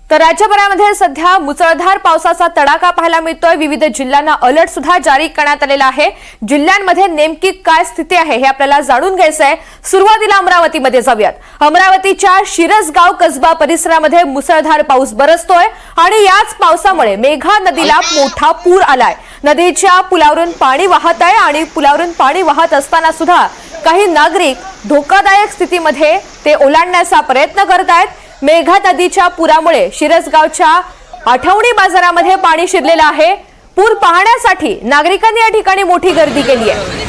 तर राज्यभरामध्ये सध्या मुसळधार पावसाचा तडाखा पाहायला मिळतोय। विविध जिल्ह्यांना अलर्ट सुद्धा जारी करण्यात आलेला आहे। जिल्ह्यांमध्ये नेमकी काय स्थिती आहे हे आपल्याला जाणून घ्यायचं आहे। सुरुवातीला अमरावतीमध्ये जाऊयात। अमरावतीच्या शिरसगाव कसबा परिसरामध्ये मुसळधार पाऊस बरसतोय आणि याच पावसामुळे मेघा नदीला मोठा पूर आलाय। नदीच्या पुलावरून पाणी वाहत आहे आणि पुलावरून पाणी वाहत असताना सुद्धा काही नागरिक धोकादायक स्थितीमध्ये ते ओलांडण्याचा प्रयत्न करत आहेत। मेघा नदीच्या पुरामुळे शिरसगावच्या आठवणी बाजारामध्ये पाणी शिरलेलं आहे। पूर पाहण्यासाठी नागरिकांनी या ठिकाणी मोठी गर्दी केली आहे।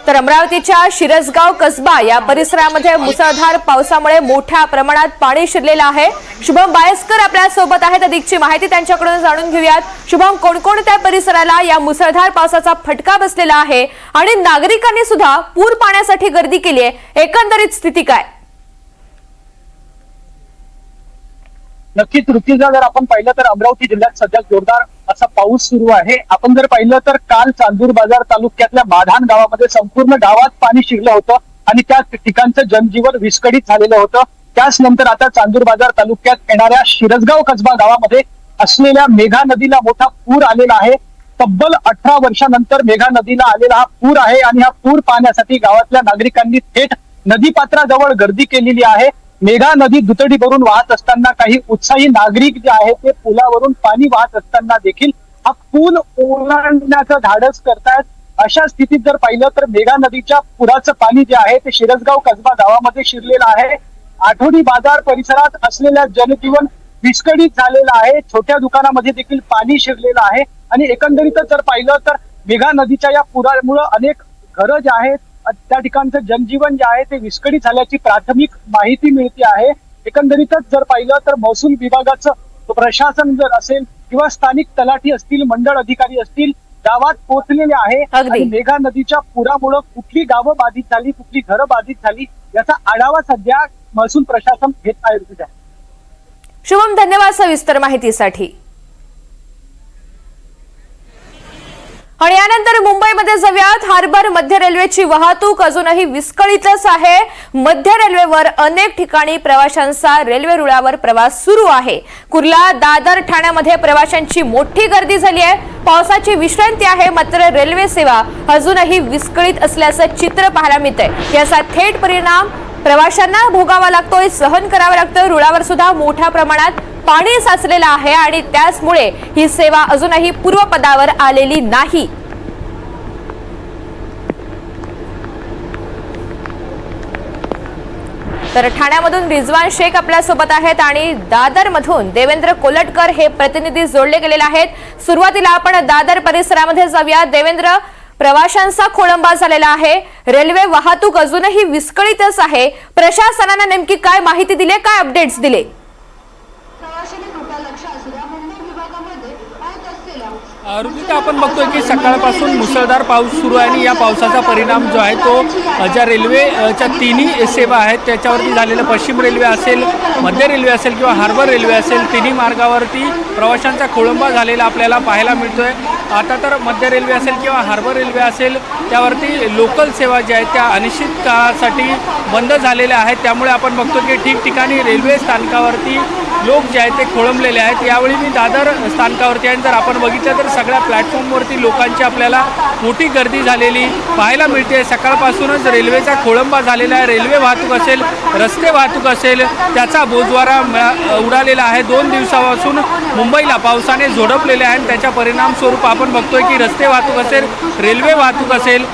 तर अमरावतीच्या शिरसगाव कसबा या परिसरामध्ये मुसळधार पावसामुळे मोठ्या प्रमाणात पाणी शिरलेलं आहे। शुभम बायस्कर आपल्या सोबत आहेत, अधिकची माहिती त्यांच्याकडून जाणून घेऊयात। शुभम, कोणकोणत्या परिसराला या मुसळधार पावसाचा फटका बसलेला आहे आणि नागरिकांनी सुद्धा पूर पाहण्यासाठी गर्दी केली आहे, एकंदरीत स्थिती काय? नक्कीच ऋतिजा, जर आपण पाहिलं तर अमरावती जिल्ह्यात सध्या जोरदार असा पाऊस सुरू आहे। आपण जर पाहिलं तर काल चांदूर बाजार तालुक्यातल्या माढाण गावामध्ये संपूर्ण गावात पाणी शिरलं होतं आणि त्या ठिकाणचं जनजीवन विस्कळीत झालेलं होतं। त्याच नंतर आता चांदूर बाजार तालुक्यात येणाऱ्या शिरसगाव कसबा गावामध्ये असलेल्या मेघा नदीला मोठा पूर आलेला आहे। तब्बल 18 वर्षानंतर मेघा नदीला आलेला हा पूर आहे आणि हा पूर पाहण्यासाठी गावातल्या नागरिकांनी थेट नदीपात्राजवळ गर्दी केलेली आहे। मेघा नदी दुतडी भरून वाहत असताना काही उत्साही नागरिक जे आहेत ते पुलावरून पाणी वाहत असताना देखील हा पूल ओलांडण्याचं धाडस करतायत। अशा स्थितीत जर पाहिलं तर मेघा नदीच्या पुराचं पाणी जे आहे ते शिरसगाव कसबा गावामध्ये शिरलेलं आहे। आठवडी बाजार परिसरात असलेल्या जनजीवन विस्कळीत झालेलं आहे। छोट्या दुकानामध्ये देखील पाणी शिरलेलं आहे आणि एकंदरीतच जर पाहिलं तर मेघा नदीच्या या पुरामुळे अनेक घरं जे आहेत त्या ठिकाणचं जनजीवन जे आहे ते विस्कळीत झाल्याची प्राथमिक माहिती मिळते आहे। एकंदरीतच जर पाहिलं तर महसूल विभागाचं प्रशासन जर असेल किंवा स्थानिक तलाठी असतील, मंडळ अधिकारी असतील, गावात पोहोचलेले आहे आणि मेघा नदीच्या पुरामुळे कुठली गावं बाधित झाली, कुठली घरं बाधित झाली याचा आढावा सध्या महसूल प्रशासन घेत आहे। शुभम, धन्यवाद सविस्तर माहितीसाठी। आणि यानंतर मुंबईमध्ये जाऊयात। हार्बर मध्य रेल्वेची वाहतूक अजूनही विस्कळीतच आहे। मध्य रेल्वेवर अनेक ठिकाणी प्रवाशांचा रेल्वे रुळावर प्रवास सुरू आहे। कुर्ला, दादर, ठाण्यामध्ये प्रवाशांची मोठी गर्दी झाली आहे। पावसाची विश्रांती आहे, मात्र रेल्वे सेवा अजूनही विस्कळीत असल्याचं चित्र पाहायला मिळतंय। याचा थेट परिणाम प्रवाशांना भोगावा लागतोय, सहन करावं लागतं। रुळावर सुद्धा मोठ्या प्रमाणात पाणी साचलेलं आहे आणि त्याचमुळे ही सेवा अजूनही पूर्वपदावर आलेली नाही। तर ठाण्यामधून रिजवान शेख आपल्या सोबत आहेत आणि दादरमधून देवेंद्र कोलटकर हे प्रतिनिधी जोडले गेलेले आहेत। सुरुवातीला आपण दादर परिसरामध्ये जाऊया। देवेंद्र, प्रवाशांचा खोळंबा झालेला आहे, रेल्वे वाहतूक अजूनही विस्कळीतच आहे। प्रशासनाने नेमकी काय माहिती दिली, काय अपडेट्स दिले? ऋतिका, आपण बघतोय की सकाळपासून मुसळधार पाऊस सुरू आहे आणि या पावसाचा परिणाम जो आहे तो ज्या रेल्वेच्या तिन्ही सेवा आहेत त्याच्यावरती झालेलं, पश्चिम रेल्वे असेल, मध्य रेल्वे असेल किंवा हार्बर रेल्वे असेल, तिन्ही मार्गावरती प्रवाशांचा खोळंबा झालेला आपल्याला पाहायला मिळतोय। आता तर मध्य रेल्वे असेल किंवा हार्बर रेल्वे असेल त्यावरती लोकल सेवा ज्या आहेत त्या अनिश्चित काळासाठी बंद झालेल्या आहेत। त्यामुळे आपण बघतो की ठिकठिकाणी रेल्वे स्थानकावरती लोक जे आहेत ते खोळंबलेले आहेत। यावेळी मी दादर स्थानकावरती आहे, जर आपण बघितलं तर सगळ्या प्लॅटफॉर्मवरती लोकांची आपल्याला मोठी गर्दी झालेली पाहायला मिळते। सकाळपासूनच रेल्वेचा खोळंबा झालेला आहे। रेल्वे वाहतूक असेल, रस्ते वाहतूक असेल, त्याचा बोजवारा उडालेला आहे। 2 दिवसापासून मुंबईला पावसाने झोडपलेले आहे आणि त्याच्या परिणाम स्वरूप आपण बघतोय की रस्ते वाहतूक असेल, रेल्वे वाहतूक असेल,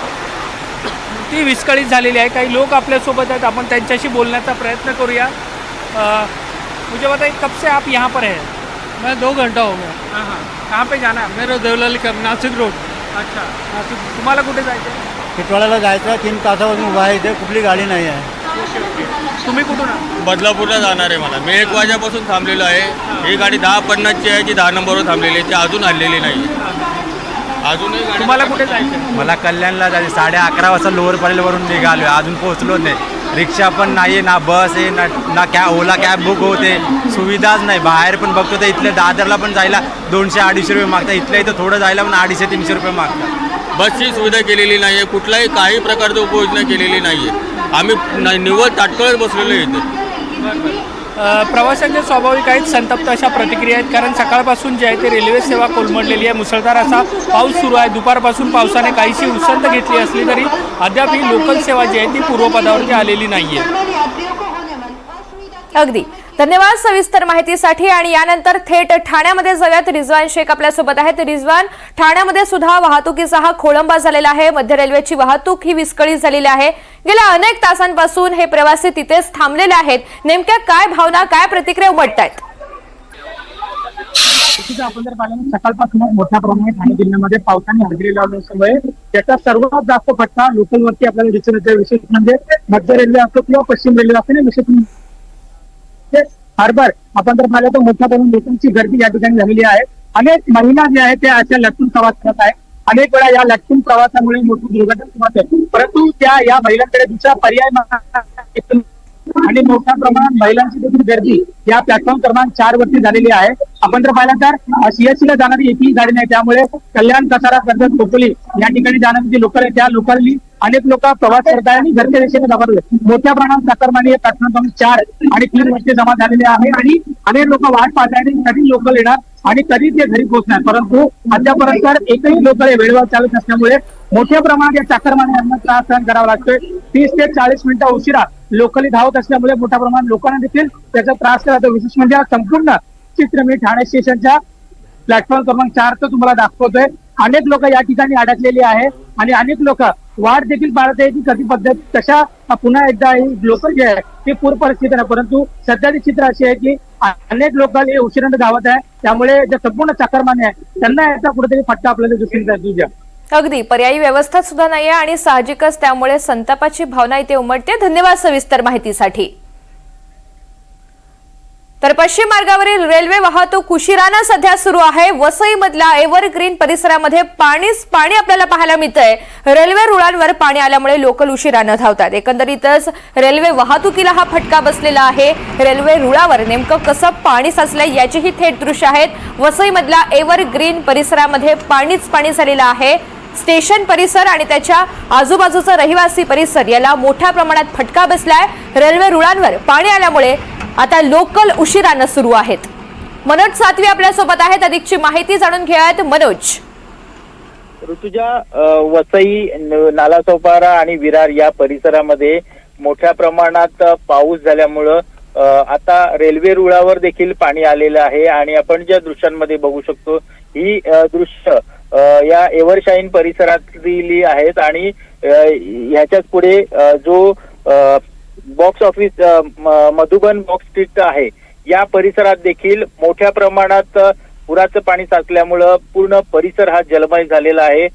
ती विस्कळीत झालेली आहे। काही लोक आपल्यासोबत आहेत, आपण त्यांच्याशी बोलण्याचा प्रयत्न करूया। मुझे बताइए, कब से आप यहाँ पर हैं? मैं 2 घंटा हो गया। हाँ, कहाँ पे जाना है? मेरा देवलाली नाशिक रोड। अच्छा, नाशिक। तुम्हाला कुठे जायचं आहे? टिटवाळ्याला जायचं आहे। 3 तासापासून उभा आहे, इथे कुठली गाडी नाही आहे। तुम्ही कुठून आहात? बदलापूरला जाणार आहे मला। मी 1 वाजेपासून थांबलेलो आहे। ही गाडी 10:50ची आहे जी 10 नंबरवर थांबलेली आहे, ती अजून आलेली नाही। अजूनही तुम्हाला कुठे जायचं? मला कल्याणला जायचं। 11:30 वाजता लोअर परेलवरून निघालो, अजून पोहोचलो नाही। रिक्षा पण नाही आहे, ना बस आहे, ना ओला कॅब बुक होते, सुविधाच नाही। बाहेर पण बघतो तर इथल्या दादरला पण जायला 200-250 रुपये मागतात, इथल्या इथं थोडं जायला पण 250-300 रुपये मागतात। बसची सुविधा केलेली नाही आहे, कुठलाही काही प्रकारची उपाययोजना केलेली नाही आहे। आम्ही निव्वळ ताटकळत बसलेलो आहे इथे। प्रवाशांचे स्वाभाविक आहेत संतप्त अशा प्रतिक्रिया आहेत, कारण सकाळपासून जे आहे ते रेल्वे सेवा कोलमडलेली आहे. मुसळधार असा पाऊस सुरू आहे. दुपारपासून पावसाने काहीशी उसंत घेतली असली तरी अद्याप ही लोकल सेवा जी आहे ती पूर्वपदावरती आलेली नाही आहे. अगदी धन्यवाद सविस्तर माहितीसाठी. आणि यानंतर थेट ठाण्यामध्ये जाऊयात. रिजवान शेख आपल्यासोबत आहेत. रिजवान, ठाण्यामध्ये सुद्धा वाहतुकीचा हा खोळंबा झालेला आहे. मध्य रेल्वेची वाहतूक ही विस्कळीत झालेली आहे. गेल्या अनेक तासांपासून हे प्रवासी तिथेच थांबलेले आहेत. नेमक्या काय भावना, काय प्रतिक्रिया उमटतायत? आपण जर पाहिलं सकाळपासून मोठ्या प्रमाणात ठाणे जिल्ह्यामध्ये पावसाने हजेरी लावल्यामुळे त्याचा सर्वात जास्त फटका लोकलवरती आपल्याला दिसून येतो. विशेष म्हणजे मध्य रेल्वे असो किंवा पश्चिम रेल्वे असो, विशेष हार्बर आपण जर पाहिलं तर मोठ्या प्रमाणात लोकांची गर्दी या ठिकाणी झालेली आहे. अनेक महिला जे आहेत त्या अशा लटकून प्रवास करत आहेत. अनेक वेळा या लटकून प्रवासामुळे मोठी दुर्घटना होते, परंतु त्या या महिलांकडे दुसरा पर्याय आणि मोठ्या प्रमाणात महिलांची देखील गर्दी या प्लॅटफॉर्म क्रमांक 4 वरती झालेली आहे. आपण जर पाहिलं तर सीएससी ला जाणारी एकही गाडी नाही, त्यामुळे कल्याण, कसारा, कर्जत, खोपोली या ठिकाणी जाणारी जी लोकल आहे त्या लोकलनी अनेक लोक प्रवास करत आहेत आणि घरच्या दिशेने जात आहेत. मोठ्या प्रमाणात चाकरमानी या प्लॅटफॉर्म क्रमांक 4 आणि 3 वरती जमा झालेले आहे आणि अनेक लोक वाट पाहत आहेत कधी लोकल येणार आणि कधी ते घरी पोहोचणार, परंतु अद्यापर्यंत एकही लोकल वेळेवर चालत नसल्यामुळे मोठ्या प्रमाणात या चाकरमान्यांना त्रास सहन करावा लागतोय. 30 ते 40 मिनिटं उशिरा लोकली धावत असल्यामुळे मोठ्या प्रमाणात लोकांना देखील त्याचा त्रास करावा. विशेष म्हणजे संपूर्ण चित्र मी ठाणे स्टेशनच्या प्लॅटफॉर्म क्रमांक 4 तुम्हाला दाखवतोय. अनेक लोक या ठिकाणी अडकलेली आहे आणि अनेक लोक वाट देखील पाहत आहे की कधी पद्धत कशा पुन्हा एकदा ही लोकल जे आहे ते पूर परिस्थिती आहे, परंतु सध्याची चित्र अशी आहे की अनेक लोकल हे उशिराने धावत आहे. त्यामुळे जे संपूर्ण चाकरमानी आहे त्यांना याचा कुठेतरी फटका आपल्याला दिसून येतो. अगदी पर्यायी व्यवस्था सुद्धा नाहीये आणि साहजिकच त्यामुळे संतापाची भावना इथे उमटते. धन्यवाद सविस्तर माहितीसाठी. तर पश्चिम मार्गावरील रेल्वे वाहतूक उशिरानं सध्या सुरू आहे. वसईमधल्या एव्हरग्रीन परिसरामध्ये पाणी आपल्याला पाहायला मिळतंय. रेल्वे रुळांवर पाणी आल्यामुळे लोकल उशिरानं धावतात. एकंदरीतच रेल्वे वाहतुकीला हा फटका बसलेला आहे. रेल्वे रुळावर नेमकं कसं पाणी साचलंय याचीही थेट दृश्य आहेत. वसईमधल्या एव्हरग्रीन परिसरामध्ये पाणीच पाणी झालेलं आहे. स्टेशन परिसर आणि त्याच्या आजूबाजूचा रहिवासी परिसर याला मोठ्या प्रमाणात फटका बसलाय. रेल्वे रुळांवर पाणी आल्यामुळे आता लोकल उशिरानं सुरू आहेत. मनोज सातवी आपल्यासोबत आहेत. अधिकची माहिती जाणून घेऊयात. मनोज. ऋतुजा, वसई, नालासोपारा आणि विरार या परिसरामध्ये मोठ्या प्रमाणात पाऊस झाल्यामुळं आता रेल्वे रुळावर देखील पाणी आलेलं आहे आणि आपण ज्या दृश्यांमध्ये बघू शकतो ही दृश्य या एव्हरशाईन परिसरातली आहेत आणि ह्याच्याच पुढे जो box office Madhuban box street आहे या परिसरात देखील मोठ्या प्रमाणात पुराचं पाणी साचल्यामुळं पूर्ण परिसर हा जलमय झालेला आहे.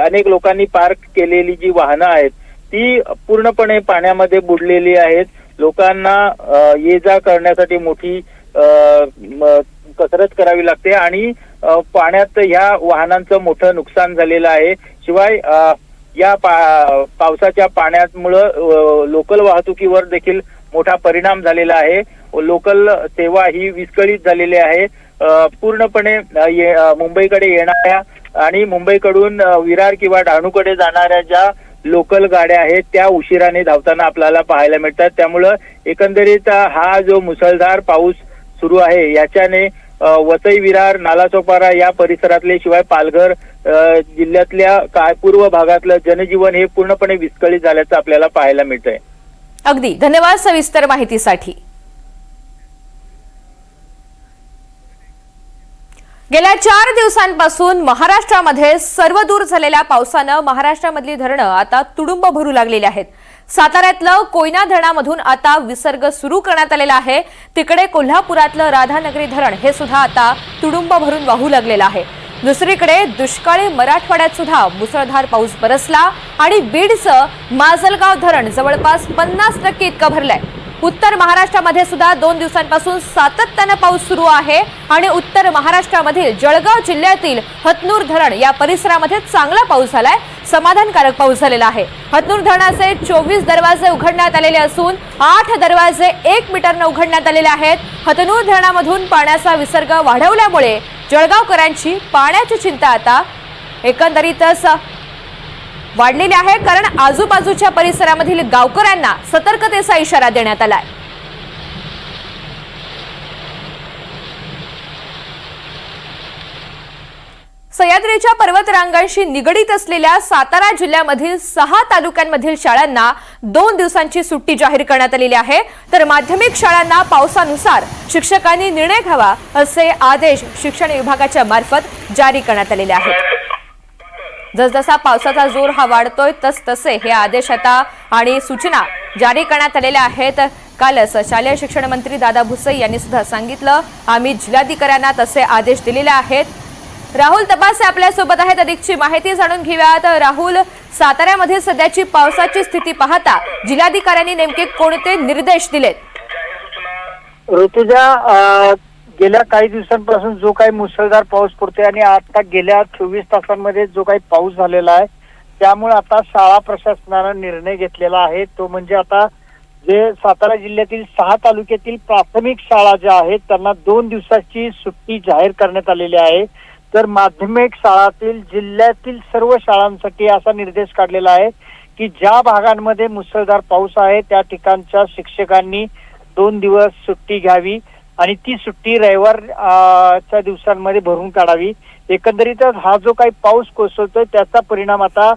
अनेक लोकांनी पार्क केलेली जी वाहनं आहेत ती पूर्णपणे पाण्यामध्ये बुडलेली आहेत. लोकांना ये जा करण्यासाठी मोठी कसरत करावी लागते आणि पाण्यात ह्या वाहनांचं मोठं नुकसान झालेलं आहे. शिवाय या पावसाच्या पाण्यामुळं लोकल वाहतुकीवर देखील मोठा परिणाम झालेला आहे. लोकल सेवा ही विस्कळीत झालेली आहे. पूर्णपणे मुंबईकडे येणाऱ्या आणि मुंबईकडून विरार किंवा डहाणूकडे जाणाऱ्या ज्या लोकल गाड्या आहेत त्या उशिराने धावताना आपल्याला पाहायला मिळतात. त्यामुळं एकंदरीत हा जो मुसळधार पाऊस सुरू आहे याच्याने वसई, विरार, नालासोपारा या परिसरातले शिवाय पालघर जिल्ह्यातल्या पूर्व भागातलं जनजीवन हे पूर्णपणे विस्कळीत झाल्याचं आपल्याला पाहायला मिळतंय. अगदी धन्यवाद सविस्तर माहितीसाठी. गेल्या 4 दिवसांपासून महाराष्ट्रामध्ये सर्वदूर झालेल्या पावसानं महाराष्ट्रामधली धरणं आता तुडुंब भरू लागलेली आहेत. साताऱ्यातलं कोयना धरणामधून आता विसर्ग सुरू करण्यात आलेला आहे. तिकडे कोल्हापुरातलं राधानगरी धरण हे सुद्धा आता तुडुंब भरून वाहू लागलेलं आहे. दुसरीकडे दुष्काळी मराठवाड्यात सुद्धा मुसळधार पाऊस बरसला आणि बीडचं माजलगाव धरण जवळपास 50% इतकं भरलंय. उत्तर महाराष्ट्रामध्ये सुद्धा 2 दिवसांपासून सातत्यानं पाऊस सुरू आहे आणि उत्तर महाराष्ट्रामधील जळगाव जिल्ह्यातील हतनूर धरण या परिसरामध्ये चांगला पाऊस झालाय. समाधानकारक पाऊस झालेला आहे. हतनूर धरणाचे 24 दरवाजे उघडण्यात आलेले असून 8 दरवाजे 1 मीटरनं उघडण्यात आलेले आहेत. हतनूर धरणामधून पाण्याचा विसर्ग वाढवल्यामुळे जळगावकरांची पाण्याची चिंता आता एकंदरीतच वाढलेली आहे, कारण आजूबाजूच्या परिसरामधील गावकऱ्यांना सतर्कतेचा इशारा देण्यात आलाय. सह्याद्रीच्या पर्वतरांगांशी निगडीत असलेल्या सातारा जिल्ह्यामधील 6 तालुक्यांमधील शाळांना 2 दिवसांची सुट्टी जाहीर करण्यात आलेली आहे। तर माध्यमिक शाळांना पावसानुसार शिक्षकांनी निर्णय घ्यावा असे आदेश शिक्षण विभागाच्या मार्फत जारी करण्यात आलेले आहेत। जसजसा पावसाचा जोर हा वाढतोय तसतसे हे आदेश आता आणि सूचना जारी करण्यात आलेल्या आहेत। कालच शालेय शिक्षण मंत्री दादा भुसे यांनी सुद्धा सांगितलं, आम्ही जिल्हाधिकाऱ्यांना तसे आदेश दिलेले आहेत। राहुल तपासे आपल्या सोबत आहेत, अधिकची माहिती जाणून घेऊयात। राहुल, साताऱ्यामध्ये सध्याची पावसाची स्थिती पाहता जिल्हाधिकाऱ्यांनी नेमके कोणते निर्देश दिलेत? ऋतुजा, गेल्या काही दिवसांपासून जो काही मुसळधार पाऊस पडतोय आणि आता गेल्या 24 तासांमध्ये जो काही पाऊस झालेला आहे त्यामुळे आता शाळा प्रशासनानं निर्णय घेतलेला आहे, तो म्हणजे आता जे सातारा जिल्ह्यातील 6 तालुक्यातील प्राथमिक शाळा ज्या आहेत त्यांना 2 दिवसाची सुट्टी जाहीर करण्यात आलेली आहे। तर माध्यमिक शाळातील जिल्ह्यातील सर्व शाळांसाठी असा निर्देश काढलेला आहे की ज्या भागांमध्ये मुसळधार पाऊस आहे त्या ठिकाणच्या शिक्षकांनी 2 दिवस सुट्टी घ्यावी आणि ती सुट्टी रविवारच्या दिवसांमध्ये भरून काढावी। एकंदरीतच हा जो काही पाऊस कोसळतोय त्याचा परिणाम आता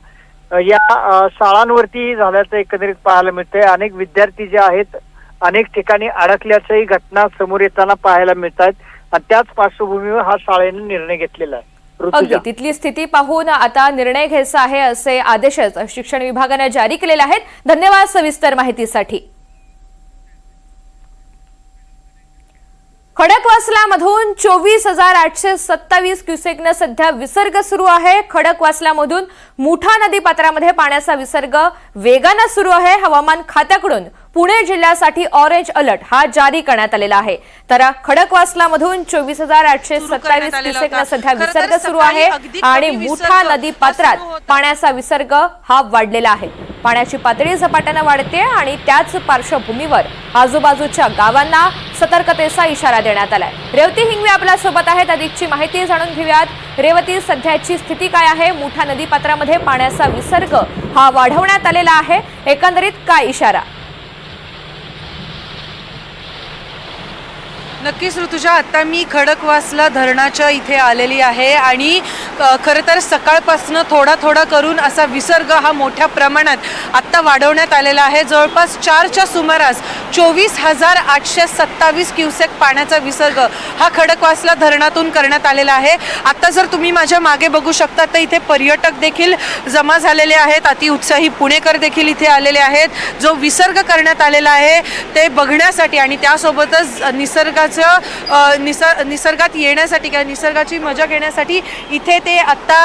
या शाळांवरती झाल्याचं एकंदरीत पाहायला मिळतंय। अनेक विद्यार्थी जे आहेत अनेक ठिकाणी अडकल्याच्याही घटना समोर येताना पाहायला मिळतात आणि त्याच पार्श्वभूमीवर हा शाळेने निर्णय घेतलेला आहे। अगदी तिथली स्थिती पाहून आता निर्णय घ्यायचा आहे असे आदेश शिक्षण विभागाने जारी केलेले आहेत। धन्यवाद सविस्तर माहितीसाठी। खडकवासलामधून 24,827 क्युसेकनं सध्या विसर्ग सुरू आहे। खडकवासलामधून मुठा नदी पात्रामध्ये पाण्याचा विसर्ग वेगाने सुरू आहे। हवामान खात्याकडून पुणे जिल्ह्यासाठी ऑरेंज अलर्ट हा जारी करण्यात आलेला आहे। तर खडकवासलामधून 24,827 क्युसेकनं सध्या विसर्ग सुरू आहे आणि मुठा नदी पात्रात पाण्याचा विसर्ग हा वाढलेला आहे। पाण्याची पातळी झपाट्याने वाढते आणि त्याच पार्श्वभूमीवर आजूबाजूच्या गावांना सतर्कतेचा इशारा देण्यात आलाय। रेवती हिंगवे आपल्या सोबत आहेत, अधिकची माहिती जाणून घेऊयात। रेवती, सध्याची स्थिती काय आहे? मुठा नदी पात्रामध्ये पाण्याचा विसर्ग हा वाढवण्यात आलेला आहे, एकंदरीत काय इशारा? नक्कीच ऋतुजा, आता मी खडकवासला धरणाच्या इथे आलेली आहे आणि खरं तर सकाळपासून थोडा करून असा विसर्ग हा मोठ्या प्रमाणात आत्ता वाढवण्यात आलेला आहे। जवळपास 4च्या सुमारास 24,827 क्युसेक पाण्याचा विसर्ग हा खडकवासला धरणातून करण्यात आलेला आहे। आता जर तुम्ही माझ्या मागे बघू शकता तर इथे पर्यटक देखील जमा झालेले आहेत, अतिउत्साही पुणेकर देखील इथे आलेले आहेत। जो विसर्ग करण्यात आलेला आहे ते बघण्यासाठी आणि त्यासोबतच निसर्गात येण्यासाठी किंवा निसर्गाची मजा घेण्यासाठी इथे ते आत्ता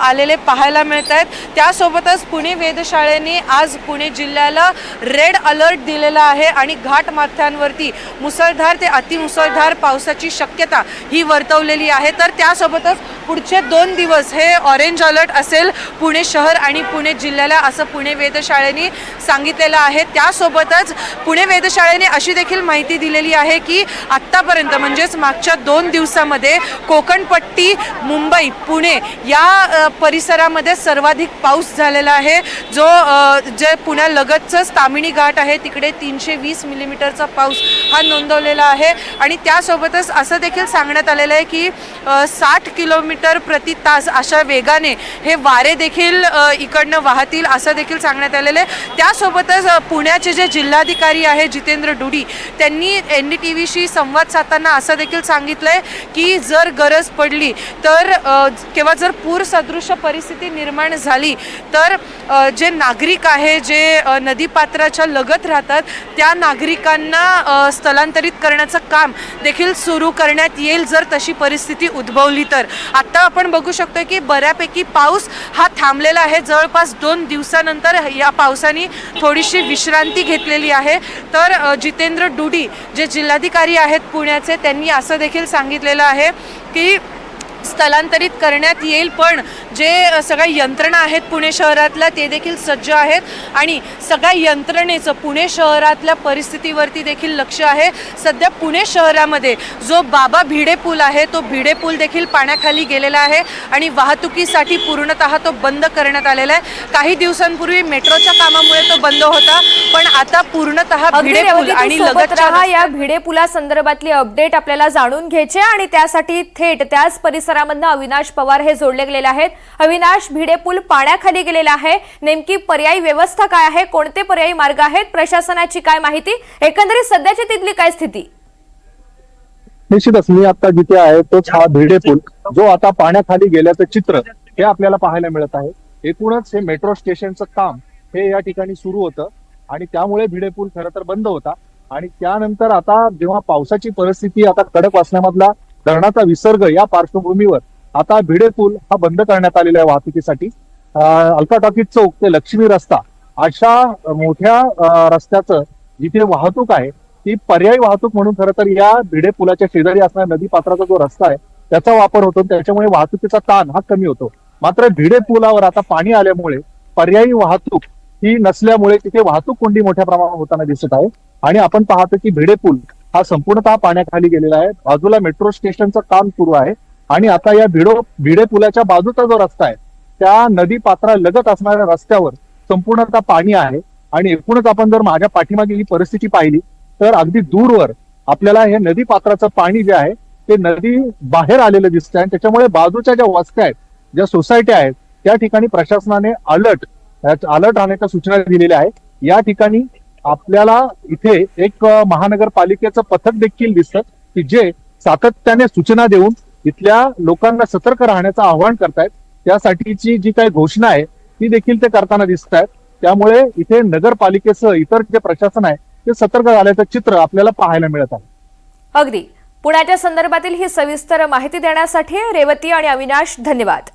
आलेले पाहायला मिळत आहेत। त्यासोबतच पुणे वेधशाळेने आज पुणे जिल्ह्याला रेड अलर्ट दिलेला आहे आणि घाटमाथ्यांवरती मुसळधार ते अतिमुसळधार पावसाची शक्यता ही वर्तवलेली आहे। तर त्यासोबतच पुढचे 2 दिवस हे ऑरेंज अलर्ट असेल पुणे शहर आणि पुणे जिल्ह्याला, असं पुणे वेधशाळेने सांगितलेलं आहे। त्यासोबतच पुणे वेधशाळेने अशी देखील माहिती दिलेली आहे की आत्तापर्यंत म्हणजेच मागच्या 2 दिवसामध्ये कोकणपट्टी, मुंबई, पुणे या परिसरामध्ये सर्वाधिक पाऊस झालेला आहे। जे पुण्यालगतच तामिणी घाट आहे तिकडे 320 मिलीमीटरचा पाऊस हा नोंदवलेला आहे आणि त्यासोबतच असं देखील सांगण्यात आलेलं आहे की 60 किलोमीटर प्रति तास अशा वेगाने हे वारे देखील इकडनं वाहतील असं देखील सांगण्यात आलेलं आहे। त्यासोबतच पुण्याचे जे जिल्हाधिकारी आहे जितेंद्र डुडी त्यांनी NDTVशी संवाद साधताना असं देखील सांगितलंय की जर गरज पडली तर किंवा जर पूर सदृश परिस्थिती निर्माण झाली तर जे नागरिक आहे जे नदीपात्राच्या लगत राहतात त्या नागरिकांना स्थलांतरित करण्याचं काम देखील सुरू करण्यात येईल जर तशी परिस्थिती उद्भवली तर। आता आपण बघू शकतो की बऱ्यापैकी पाऊस हा थांबलेला आहे। जवळपास 2 दिवसानंतर या पावसाने थोडीशी विश्रांती घेतलेली आहे। तर जितेंद्र डुडी जे जिल्हाधिकारी आहेत पुण्याचे त्यांनी असं देखील सांगितलेलं आहे की स्थलांतरित करण्यात येईल, पण जे सगळ्या यंत्रणा आहेत पुणे शहरातल्या ते देखील सज्ज आहेत आणि सगळ्या यंत्रणेचं पुणे शहरातल्या परिस्थितीवरती देखील लक्ष आहे। सध्या पुणे शहरामध्ये जो बाबा भिडे पूल आहे तो भिडे पूल देखील पाण्याखाली गेलेला आहे आणि वाहतुकीसाठी पूर्णतः तो बंद करण्यात आलेला आहे। काही दिवसांपूर्वी मेट्रोच्या कामामुळे तो बंद होता, पण आता पूर्णतः भिडे पूल आणि लगतच्या या भिडे पुला संदर्भातली अपडेट आपल्याला जाणून घ्यायची आणि त्यासाठी थेट त्याच परिसरात परिसरामधनं अविनाश पवार हे जोडले गेलेले आहेत. अविनाश, भिडे पूल पाण्याखाली गेलेला आहे, नेमकी पर्यायी व्यवस्था काय आहे, कोणते पर्यायी मार्ग आहेत, प्रशासनाची काय माहिती, एकंदरीत सध्याची तिथली काय स्थिती? निश्चितच मी आता जिथे आहे तोच हा भिडे पूल जो आता पाण्याखाली गेल्याचं चित्र हे आपल्याला पाहायला मिळत आहे. एकूणच हे मेट्रो स्टेशनचं काम हे या ठिकाणी सुरू होतं आणि त्यामुळे भिडे पूल खरं तर बंद होता. आणि त्यानंतर आता जेव्हा पावसाची परिस्थिती आता कडक असल्यामधला धरणाचा विसर्ग या पार्श्वभूमीवर आता भिडे पूल हा बंद करण्यात आलेला आहे वाहतुकीसाठी. अल्का टॉकीज चौक ते लक्ष्मी रस्ता अशा मोठ्या रस्त्याचं जिथे वाहतूक आहे ती पर्यायी वाहतूक म्हणून खरं तर या भिडे पुलाच्या शेजारी असणाऱ्या नदी पात्राचा जो रस्ता आहे त्याचा वापर होतो. त्याच्यामुळे वाहतुकीचा ताण हा कमी होतो. मात्र भिडे पुलावर आता पाणी आल्यामुळे पर्यायी वाहतूक ही नसल्यामुळे तिथे वाहतूक कोंडी मोठ्या प्रमाणात होताना दिसत आहे. आणि आपण पाहतो की भिडे पूल हा संपूर्णतः पाण्याखाली गेलेला आहे. बाजूला मेट्रो स्टेशनचं काम सुरू आहे आणि आता या भिडे पुलाच्या बाजूचा जो रस्ता आहे त्या नदी पात्रा लगत असणाऱ्या रस्त्यावर संपूर्णतः पाणी आहे. आणि एकूणच आपण जर माझ्या पाठीमागे ही परिस्थिती पाहिली तर अगदी दूरवर आपल्याला हे नदी पात्राचं पाणी जे आहे ते नदी बाहेर आलेलं दिसतंय. आणि त्याच्यामुळे बाजूच्या ज्या वस्त्या आहेत, ज्या सोसायट्या आहेत त्या ठिकाणी प्रशासनाने अलर्ट राहण्याच्या सूचना दिलेल्या आहेत. या ठिकाणी आपल्याला इथे एक महानगरपालिकेचं पथक देखील दिसतं की जे सातत्याने सूचना देऊन इथल्या लोकांना सतर्क राहण्याचं आवाहन करतायत. त्यासाठीची जी काही घोषणा आहे ती देखील ते करताना दिसत आहेत. त्यामुळे इथे नगरपालिकेसह इतर जे प्रशासन आहे ते सतर्क झाल्याचं चित्र आपल्याला पाहायला मिळत आहे. अगदी पुण्याच्या संदर्भातील ही सविस्तर माहिती देण्यासाठी रेवती आणि अविनाश धन्यवाद.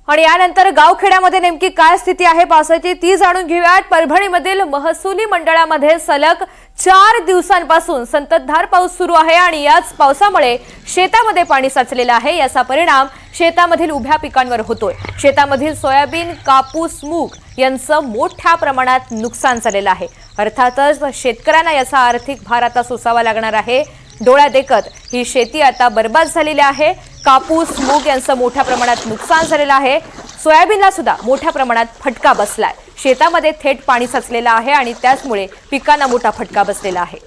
आणि यानंतर गावखेड्यामध्ये नेमकी काय स्थिती आहे पावसाची ती जाणून घेऊयात. परभणीमधील महसुली मंडळामध्ये सलग 4 दिवसांपासून संततधार पाऊस सुरू आहे आणि याच पावसामुळे शेतामध्ये पाणी साचलेलं आहे. याचा परिणाम शेतामधील उभ्या पिकांवर होतोय. शेतामधील सोयाबीन, कापूस, मूग यांचं मोठ्या प्रमाणात नुकसान झालेलं आहे. अर्थातच शेतकऱ्यांना याचा आर्थिक भार आता सोसावा लागणार आहे. डोळ्या देखत ही शेती आता बर्बाद झालेली आहे. कापूस, मूग यांचं मोठ्या प्रमाणात नुकसान झालेलं आहे. सोयाबीनला सुद्धा मोठ्या प्रमाणात फटका बसलाय. शेतामध्ये थेट पाणी साचलेलं आहे आणि त्याचमुळे पिकांना मोठा फटका बसलेला आहे.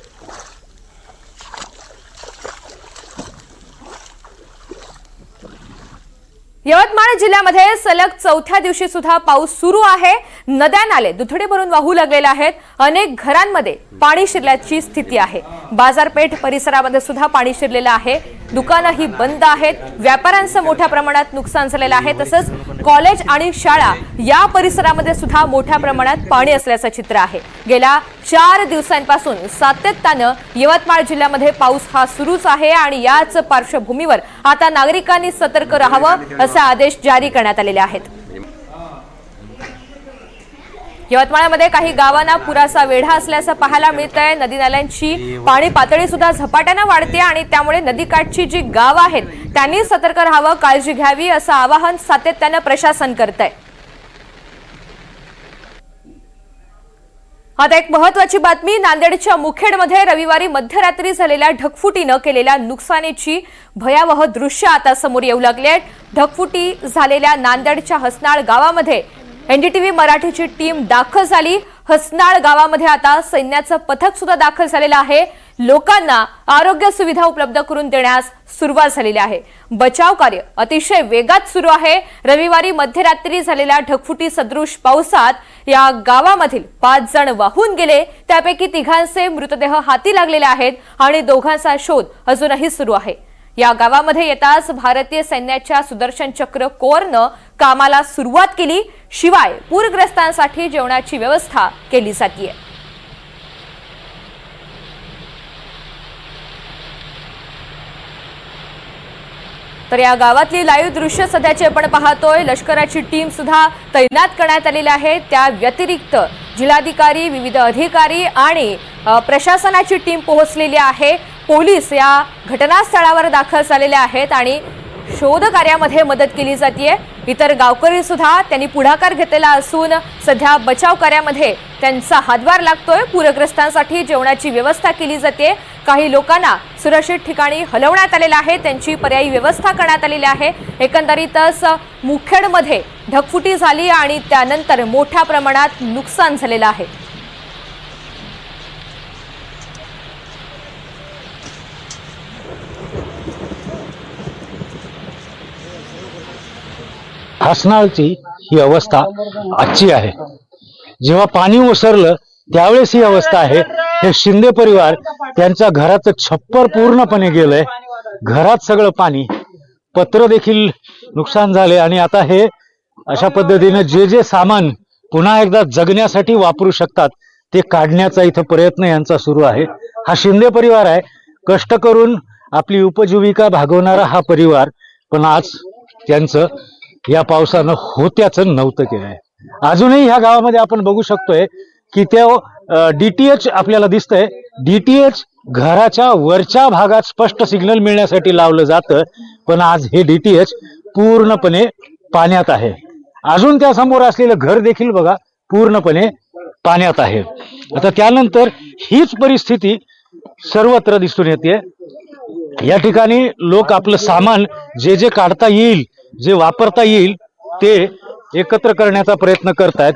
यवतमाळ जिल्ह्यामध्ये सलग 4थ्या दिवशी सुद्धा पाऊस सुरू आहे. नद्या नाले दुथडी भरून वाहू लागलेले आहेत. अनेक घरांमध्ये पाणी शिरल्याची स्थिती आहे. बाजारपेठ परिसरामध्ये सुद्धा पाणी शिरलेलं आहे. दुकानंही बंद आहेत. व्यापाऱ्यांचं मोठ्या प्रमाणात नुकसान झालेलं आहे. तसंच कॉलेज आणि शाळा या परिसरामध्ये सुद्धा मोठ्या प्रमाणात पाणी असल्याचं चित्र आहे. गेल्या 4 दिवसांपासून सातत्यानं यवतमाळ जिल्ह्यामध्ये पाऊस हा सुरूच आहे आणि याच पार्श्वभूमीवर आता नागरिकांनी सतर्क राहावं असे आदेश जारी करण्यात आलेले आहेत. यवतमाळमध्ये काही गावांना पुराचा वेढा असल्याचं पाहायला मिळतंय. नदी नाल्यांची पाणी पातळी सुद्धा झपाट्यानं वाढते आणि त्यामुळे नदीकाठची जी गावं आहेत त्यांनी सतर्क राहावं, काळजी घ्यावी असं आवाहन सातत्यानं प्रशासन करतंय. आता एक महत्वाची बातमी. नांदेडच्या मुखेडमध्ये रविवारी मध्यरात्री झालेल्या ढगफुटीनं केलेल्या नुकसानीची भयावह दृश्य आता समोर येऊ लागली आहेत. ढगफुटी झालेल्या नांदेडच्या हसनाळ गावामध्ये एनडीटीव्ही मराठीची टीम दाखल झाली. हसनाळ गावामध्ये आता सैन्याचं पथक सुद्धा दाखल झालेलं आहे. लोकांना आरोग्य सुविधा उपलब्ध करून देण्यास सुरुवात झालेली आहे. बचाव कार्य अतिशय वेगात सुरू आहे. रविवारी मध्यरात्री झालेल्या ढगफुटी सदृश पावसात या गावामधील 5 जण वाहून गेले. त्यापैकी 3घांचे मृतदेह हाती लागलेले आहेत आणि 2घांचा शोध अजूनही सुरू आहे. या गावामध्ये येताच भारतीय सैन्याच्या सुदर्शन चक्र कोरनं कामाला सुरुवात केली. शिवाय पूरग्रस्तांसाठी जेवणाची व्यवस्था केली जाते. तर या गावातली लाईव्ह दृश्य सध्याची आपण पाहतोय. लष्कराची टीम सुद्धा तैनात करण्यात आलेली आहे. त्या व्यतिरिक्त जिल्हाधिकारी, विविध अधिकारी आणि प्रशासनाची टीम पोहोचलेली आहे. पोलीस या घटनास्थळावर दाखल झालेले आहेत आणि शोध कार्यामध्ये मदत केली जाते. इतर गावकरी सुद्धा त्यांनी पुढाकार घेतलेला असून सध्या बचाव कार्यामध्ये त्यांचा हातभार लागतोय. पूरग्रस्तांसाठी जेवणाची व्यवस्था केली जाते. काही लोकांना सुरक्षित ठिकाणी हलवण्यात आलेलं आहे. त्यांची पर्यायी व्यवस्था करण्यात आलेली आहे. एकंदरीतच मुखेडमध्ये ढगफुटी झाली आणि त्यानंतर मोठ्या प्रमाणात नुकसान झालेलं आहे. हसनाळची ही अवस्था आजची आहे. जेव्हा पाणी ओसरलं त्यावेळेस ही अवस्था आहे. हे शिंदे परिवार त्यांच्या घराचं छप्पर पूर्णपणे गेलंय. घरात सगळं पाणी, पत्र देखील नुकसान झाले आणि आता हे अशा पद्धतीनं जे सामान पुन्हा एकदा जगण्यासाठी वापरू शकतात ते काढण्याचा इथं प्रयत्न यांचा सुरू आहे. हा शिंदे परिवार आहे, कष्ट करून आपली उपजीविका भागवणारा हा परिवार, पण आज त्यांचं या पावसानं होत्याचं नव्हतं केलंय. अजूनही ह्या गावामध्ये आपण बघू शकतोय की त्या DTH आपल्याला दिसतंय. DTH घराच्या वरच्या भागात स्पष्ट सिग्नल मिळण्यासाठी लावलं जातं, पण आज हे DTH पूर्णपणे पाण्यात आहे. अजून त्या समोर असलेलं घर देखील बघा पूर्णपणे पाण्यात आहे. आता त्यानंतर हीच परिस्थिती सर्वत्र दिसून येते. या ठिकाणी लोक आपलं सामान जे काढता येईल, जे वापरता येईल ते एकत्र करण्याचा प्रयत्न करतायत.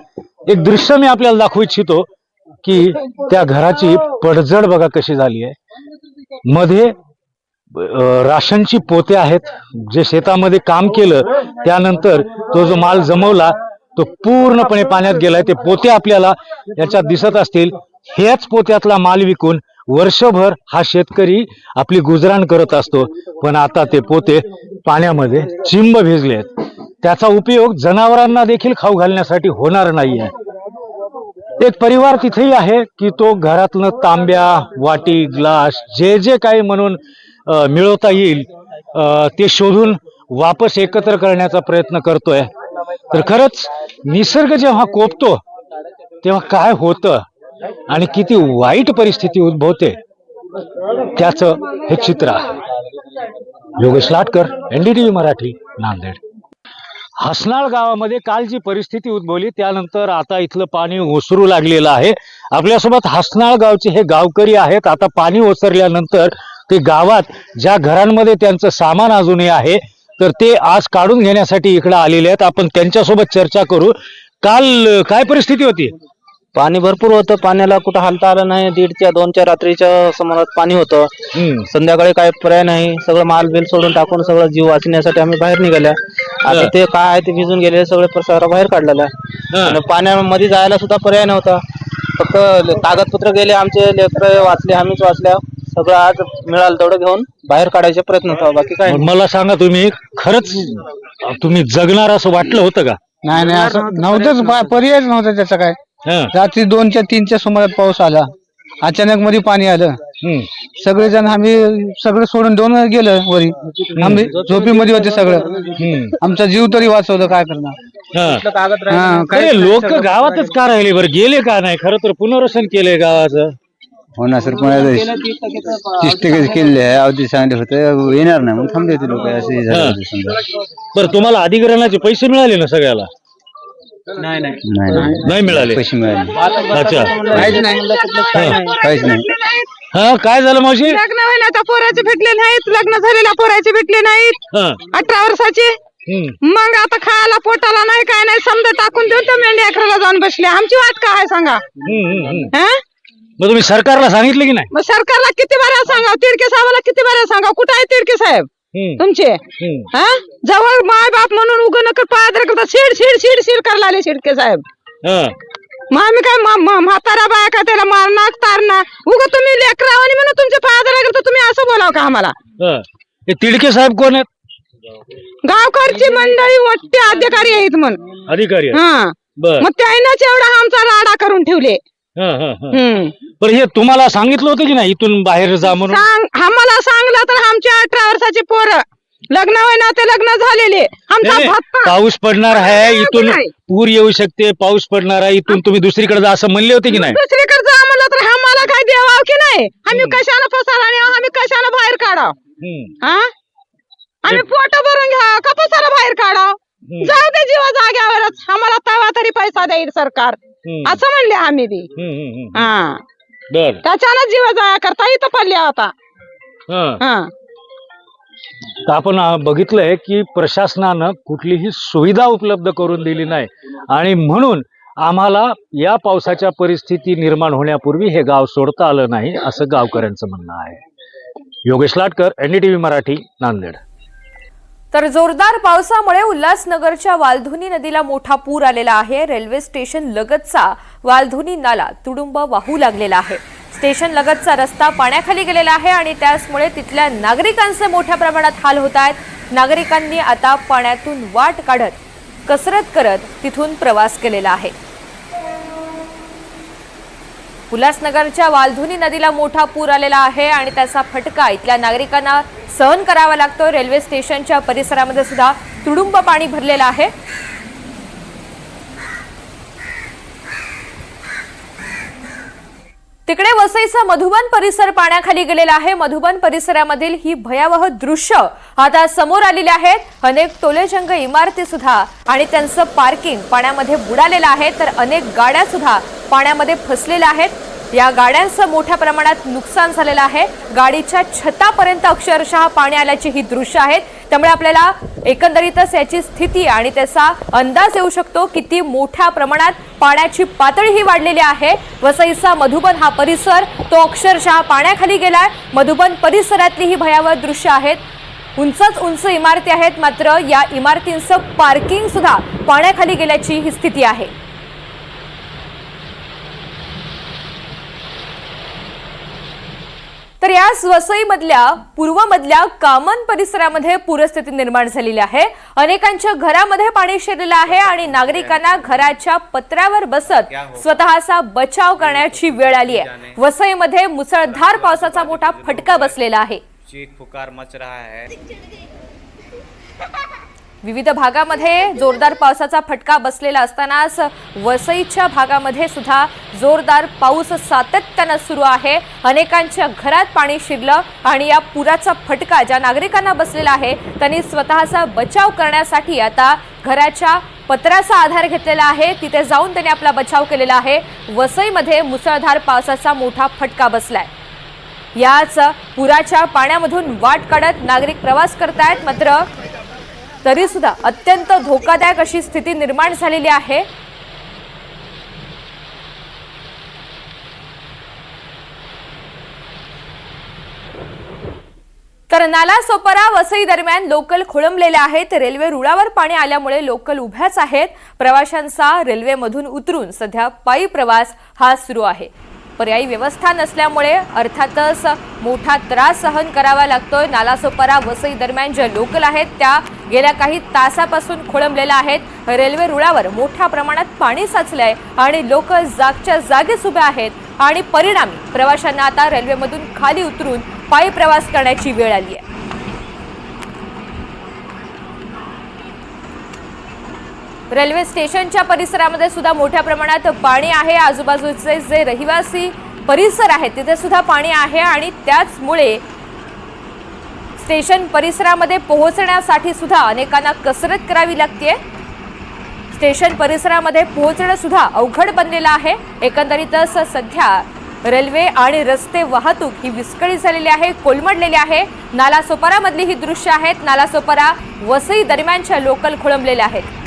एक दृश्य मी आपल्याला दाखवू इच्छितो की त्या घराची पडझड बघा कशी झाली आहे. मध्ये राशनची पोते आहेत. जे शेतामध्ये काम केलं त्यानंतर तो जो माल जमवला तो पूर्णपणे पाण्यात गेलाय. ते पोते आपल्याला याच्यात दिसत असतील. ह्याच पोत्यातला माल विकून वर्षभर हा शेतकरी आपली गुजराण करत असतो, पण आता ते पोते पाण्यामध्ये चिंब भिजले आहेत. त्याचा उपयोग जनावरांना देखील खाऊ घालण्यासाठी होणार नाहीये. एक परिवार तिथेही आहे की तो घरातलं तांब्या, वाटी, ग्लास जे काही म्हणून मिळवता येईल ते शोधून वापस एकत्र करण्याचा प्रयत्न करतोय. तर खरंच निसर्ग जेव्हा कोपतो तेव्हा काय होतं आणि किती वाईट परिस्थिती उद्भवते त्याचं हे चित्र आहे. योगेश लाटकर, NDTV मराठी, नांदेड. हसनाळ गावामध्ये काल जी परिस्थिती उद्भवली त्यानंतर आता इथलं पाणी ओसरू लागलेलं आहे. आपल्यासोबत हसनाळ गावचे हे गावकरी आहेत. आता पाणी ओसरल्यानंतर ते गावात ज्या घरांमध्ये त्यांचं सामान अजूनही आहे तर ते आज काढून घेण्यासाठी इकडे आलेले आहेत. आपण त्यांच्यासोबत चर्चा करू. काल काय परिस्थिती होती? पाणी भरपूर होतं. पाण्याला कुठं हालता आलं नाही. 1:30 ते 2:00 रात्रीच्या सुमारास पाणी होतं. संध्याकाळी काय पर्याय नाही. सगळं माल बिल सोडून टाकून सगळं जीव वाचण्यासाठी आम्ही बाहेर निघाल्या. आता ते काय आहे ते भिजून गेले सगळे प्रसार बाहेर काढलेला आहे. आणि पाण्यामध्ये जायला सुद्धा पर्याय नव्हता. फक्त कागदपत्र गेले, आमचे लेकरं वाचले, आम्हीच वाचल्या. सगळं आज मिळालं तेवढं घेऊन बाहेर काढायचे प्रयत्न होता. बाकी काय मला सांगा, तुम्ही खरंच तुम्ही जगणार असं वाटलं होतं का? नाही असं नव्हतंच. पर्यायच नव्हता त्याचा. काय रात्री 2च्या 3च्या सुमारात पाऊस आला. अचानक मध्ये पाणी आलं. सगळेजण आम्ही सगळं सोडून देऊन गेलं वरी. आम्ही झोपीमध्ये होते सगळं. आमचा जीव तरी वाचवलं. काय करणार? लोक गावातच का राहिले बरं? गेले का नाही? खरं तर पुनर्वसन केलंय गावाचं. हो ना सर, पण 30% केले आहे. अवधी सांगले होते येणार नाही म्हणून थांबले होते लोक. असे बरं, तुम्हाला अधिग्रहणाचे पैसे मिळाले ना सगळ्याला? नाही मिळाले पैसे मिळाले. अच्छा, काहीच नाही. हा, काय झालं मावशी? लग्न व्हायला पोराचे भेटले नाहीत. लग्न झालेल्या पोराचे भेटले नाहीत. 18 वर्षाचे. मग आता खायला पोटाला नाही, काय नाही. समजा टाकून देऊन तर मेंढ्या अकराला जाऊन बसले. आमची वाट काय आहे सांगा? मग तुम्ही सरकारला सांगितलं की नाही? मग सरकारला किती बारा सांगा, तिडके साहेबाला किती बारा सांगा. कुठं आहे तिडके साहेब तुमचे? जवळ माय बाप म्हणून उगं नका पादर करता. शिड शिड शिड शिड करायला आले शिडके साहेब. मग आम्ही काय म्हातारा बाया का त्याला मारणार तारणार? उगं तुम्ही लेकरावानी म्हणून तुमचे पादर लागले तर तुम्ही असं बोलाव का आम्हाला? तिडके साहेब कोण आहेत? गावकरची मंडळी मोठे अधिकारी आहेत म्हणून. अधिकारी? मग त्यानंच एवढा आमचा राडा करून ठेवले. पण हे तुम्हाला सांगितलं होतं की नाही इथून बाहेर जा म्हणून? आम्हाला सांगलं तर आमचे 18 वर्षाचे पोरं लग्न होईना ते लग्न झालेले. पाऊस पडणार आहे, इथून पूर येऊ शकते, पाऊस पडणार आहे, इथून तुम्ही दुसरीकडे जा असं म्हणले होते की नाही? दुसरीकडे जा म्हणलं तर आम्हाला काय देवाव की नाही? आम्ही कशाला पसारा नाही, आम्ही कशाला बाहेर काढाव? आम्ही पोट भरून घ्या का पसारा बाहेर काढाव? जाऊ दे जीवा जाग्यावरच. आम्हाला तवा तरी पैसा देईल सरकार असं म्हणले आम्ही बी. त्याच्यानं जीवा जाया करता इथं पडले आता. आपण बघितलंय की प्रशासनानं कुठलीही सुविधा उपलब्ध करून दिली नाही आणि म्हणून आम्हाला या पावसाच्या परिस्थिती निर्माण होण्यापूर्वी हे गाव सोडता आलं नाही असं गावकऱ्यांचं म्हणणं आहे. योगेश लाटकर, NDTV मराठी, नांदेड. तर जोरदार पावसामुळे उल्हासनगरच्या वालधुनी नदीला मोठा पूर आलेला आहे। रेल्वे स्टेशन लगतचा वालधुनी नाला तुडुंब वाहू लागलेला आहे। स्टेशन लगतचा रस्ता पाण्याखाली गेलेला आहे आणि त्यामुळे तिथल्या नागरिकांचे मोठ्या प्रमाणात हाल होत आहेत। नागरिकांनी आता पाण्यातून वाट काढत कसरत करत तिथून प्रवास केलेला आहे। उल्हासनगरच्या वालधुनी नदीला मोठा पूर आलेला आहे आणि त्याचा फटका इथल्या नागरिकांना सहन करावा लागतोय। रेल्वे स्टेशनच्या परिसरामध्ये सुद्धा तुडुंब पाणी भरलेलं आहे। तिकडे वसईचा मधुबन परिसर पाण्याखाली गेलेला आहे। मधुबन परिसरामधील ही भयावह दृश्य आता समोर आलेली आहेत। अनेक टोलेजंग इमारती सुद्धा आणि त्यांचं पार्किंग पाण्यामध्ये बुडालेलं आहे, तर अनेक गाड्या सुद्धा पाण्यामध्ये फसलेल्या आहेत। या गाड्यांचं मोठ्या प्रमाणात नुकसान झालेलं आहे। गाडीच्या छतापर्यंत अक्षरशः पाणी आल्याची ही दृश्य आहेत। त्यामुळे आपल्याला एकंदरीतच याची स्थिती आणि त्याचा अंदाज येऊ शकतो किती मोठ्या प्रमाणात पाण्याची पातळी ही वाढलेली आहे। वसईचा मधुबन हा परिसर तो अक्षरशः पाण्याखाली गेलाय। मधुबन परिसरातली ही भयावह दृश्य आहेत। उंच इमारती आहेत, मात्र या इमारतींचं पार्किंग सुद्धा पाण्याखाली गेल्याची ही स्थिती आहे। तर याच वसईमधल्या पूर्वमधल्या कामन परिसरामध्ये पूरस्थिती निर्माण झालेली आहे। अनेकांच्या घरामध्ये पाणी शिरलेलं आहे आणि नागरिकांना घराच्या पत्र्यावर बसत स्वतःचा बचाव करण्याची वेळ आली आहे। वसईमध्ये मुसळधार पावसाचा मोठा फटका बसलेला आहे। चीख पुकार मच रहा है। विविध भागामध्ये जोरदार पावसाचा फटका बसलेला असतानाच वसईच्या भागामध्ये सुद्धा जोरदार पाऊस सातत्याने सुरू आहे। अनेकांच्या घरात पाणी शिरलं आणि या पुराचा फटका ज्या नागरिकांना बसलेला आहे त्यांनी स्वतःचा बचाव करण्यासाठी आता घराच्या पत्र्याचा आधार घेतलेला आहे। तिथे जाऊन त्यांनी आपला बचाव केलेला आहे। वसईमध्ये मुसळधार पावसाचा मोठा फटका बसलाय। याच पुराच्या पाण्यामधून वाट काढत नागरिक प्रवास करतायत, मात्र तरी सुद्धा अत्यंत धोकादायक अशी स्थिती निर्माण झालेली आहे। तर नालासोपारा वसई दरम्यान लोकल खोळंबलेले आहेत। रेल्वे रुळावर पाणी आल्यामुळे लोकल उभ्याच आहेत। प्रवाशांचा रेल्वेमधून उतरून सध्या पायी प्रवास हा सुरू आहे। पर्यायी व्यवस्था नसल्यामुळे अर्थातच मोठा त्रास सहन करावा लागतोय। नालासोपारा वसई दरम्यान ज्या लोकल आहेत त्या गेल्या काही तासापासून खोळंबलेल्या आहेत। रेल्वे रुळावर मोठ्या प्रमाणात पाणी साचलंय आणि लोक जागच्या जागीच उभे आहेत आणि परिणामी प्रवाशांना आता रेल्वेमधून खाली उतरून पायी प्रवास करण्याची वेळ आली आहे। रेल्वे स्टेशनच्या परिसरामध्ये सुद्धा मोठ्या प्रमाणात पाणी आहे। आजूबाजूचे जे रहिवासी परिसर आहेत तिथे सुद्धा पाणी आहे आणि त्याचमुळे स्टेशन परिसरामध्ये पोहोचण्यासाठी सुद्धा अनेकांना कसरत करावी लागते। स्टेशन परिसरामध्ये पोहोचणं सुद्धा अवघड बनलेलं आहे। एकंदरीतच सध्या रेल्वे आणि रस्ते वाहतूक ही विस्कळीत झालेली आहे, कोलमडलेली आहे। नालासोपारामधली ही दृश्य आहेत। नालासोपारा वसई दरम्यानच्या लोकल खोळंबलेल्या आहेत।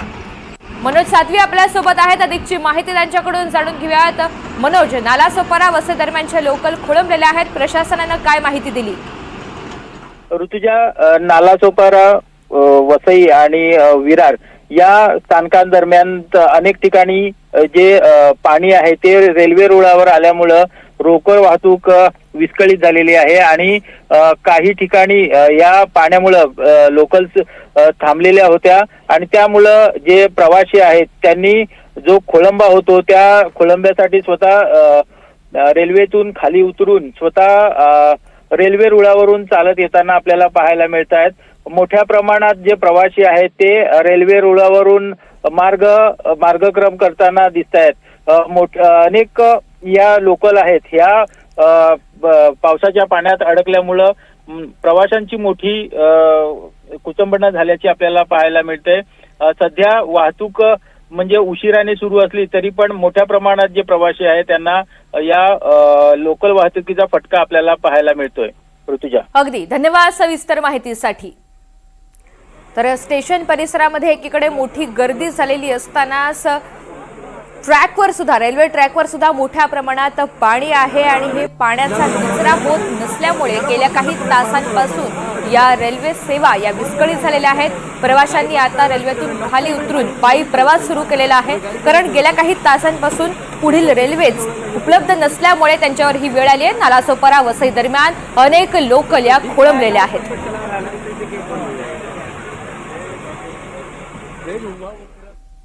मनोज सातवी आपल्या सोबत आहेत, अधिकची माहिती त्यांच्याकडून जाणून घेऊयात। मनोज, नालासोपारा वसई दरम्यानच्या लोकल खोळंबलेल्या आहेत, प्रशासनानं काय माहिती दिली? ऋतुजा, नालासोपारा वसई आणि विरार या स्थानकांदरम्यान अनेक ठिकाणी जे पाणी आहे ते रेल्वे रुळावर आल्यामुळं रोकड वाहतूक विस्कळीत झालेली आहे आणि काही ठिकाणी या पाण्यामुळं लोकल्स थांबलेल्या होत्या आणि त्यामुळं जे प्रवासी आहेत त्यांनी जो खोळंबा होतो त्या खोळंब्यासाठी स्वतः रेल्वेतून खाली उतरून स्वतः रेल्वे रुळावरून चालत येताना आपल्याला पाहायला मिळत आहेत। मोठ्या प्रमाणात जे प्रवासी आहेत ते रेल्वे रुळावरून मार्गक्रम करताना दिसत आहेत। अनेक या लोकल आहेत ह्या पावसाच्या पाण्यात अडकल्यामुळं प्रवाशांची मोठी कुचंबना झाल्याची आपल्याला पाहायला मिळते। सध्या वाहतूक म्हणजे उशिराने सुरू असली तरी पण मोठ्या प्रमाणात जे प्रवासी आहेत त्यांना या लोकल वाहतुकीचा फटका आपल्याला पाहायला मिळतोय। ऋतुजा, अगदी धन्यवाद सविस्तर माहितीसाठी। तर स्टेशन परिसरामध्ये एकीकडे मोठी गर्दी झालेली असतानाच ट्रॅकवर सुद्धा रेल्वे ट्रॅकवर सुद्धा मोठ्या प्रमाणात पाणी आहे आणि हे पाण्याचा निचरा होत नसल्यामुळे गेल्या काही तासांपासून या रेल्वे सेवा या विस्कळीत झालेल्या आहेत। प्रवाशांनी आता रेल्वेतून खाली उतरून पायी प्रवास सुरू केलेला आहे, कारण गेल्या काही तासांपासून पुढील रेल्वेच उपलब्ध नसल्यामुळे त्यांच्यावर ही वेळ आली आहे। नालासोपारा वसई दरम्यान अनेक लोकल या खोळंबलेल्या आहेत।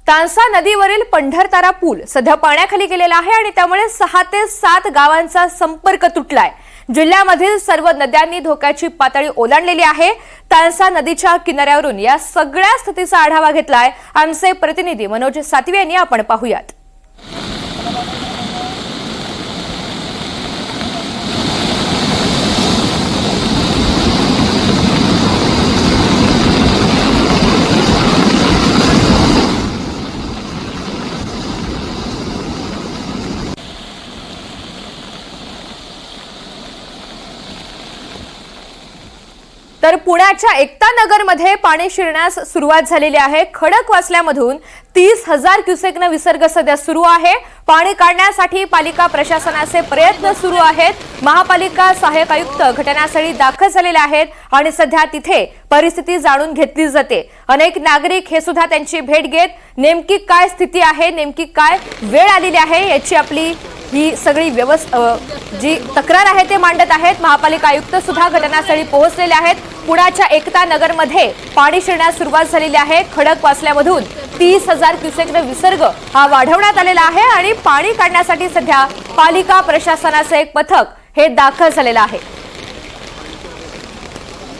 तांसा नदीवरील पंढरतारा पूल सध्या पाण्याखाली गेलेला आहे आणि त्यामुळे 6 ते 7 गावांचा संपर्क तुटलाय। जिल्ह्यामधील सर्व नद्यांनी धोक्याची पातळी ओलांडलेली आहे। तांसा नदीच्या किनाऱ्यावरून या सगळ्या स्थितीचा आढावा घेतलाय आमचे प्रतिनिधी मनोज सातवे यांनी। आपण पाहूयात। तर पुण्याच्या एकता नगरमध्ये पाणी शिरण्यास सुरुवात झालेली आहे। खडकवासल्यामधून 30,000 क्युसेकने विसर्ग सध्या सुरू आहे। पाणी काढण्यासाठी पालिका प्रशासनाचे प्रयत्न सुरू आहेत। महापालिका सहाय्यक आयुक्त घटनास्थळी दाखल झालेले आहेत आणि सध्या तिथे परिस्थिती जाणून घेतली जाते। अनेक नागरिक हे सुद्धा त्यांची भेट घेत नेमकी काय स्थिती आहे, नेमकी काय वेळ आलेली आहे याची आपली ही सगळी जी तक्रार आहे ते मांडत आहेत। महापालिका आयुक्त सुद्धा घटनास्थळी पोहोचलेले आहेत। पुण्याच्या एकता नगरमध्ये पाणी शिरण्यास सुरुवात झालेली आहे। खडकवासल्यामधून 30,000 क्युसेकने विसर्ग हा वाढवण्यात आलेला आहे आणि पाणी काढण्यासाठी सध्या पालिका प्रशासनाचे एक पथक हे दाखल झालेलं आहे।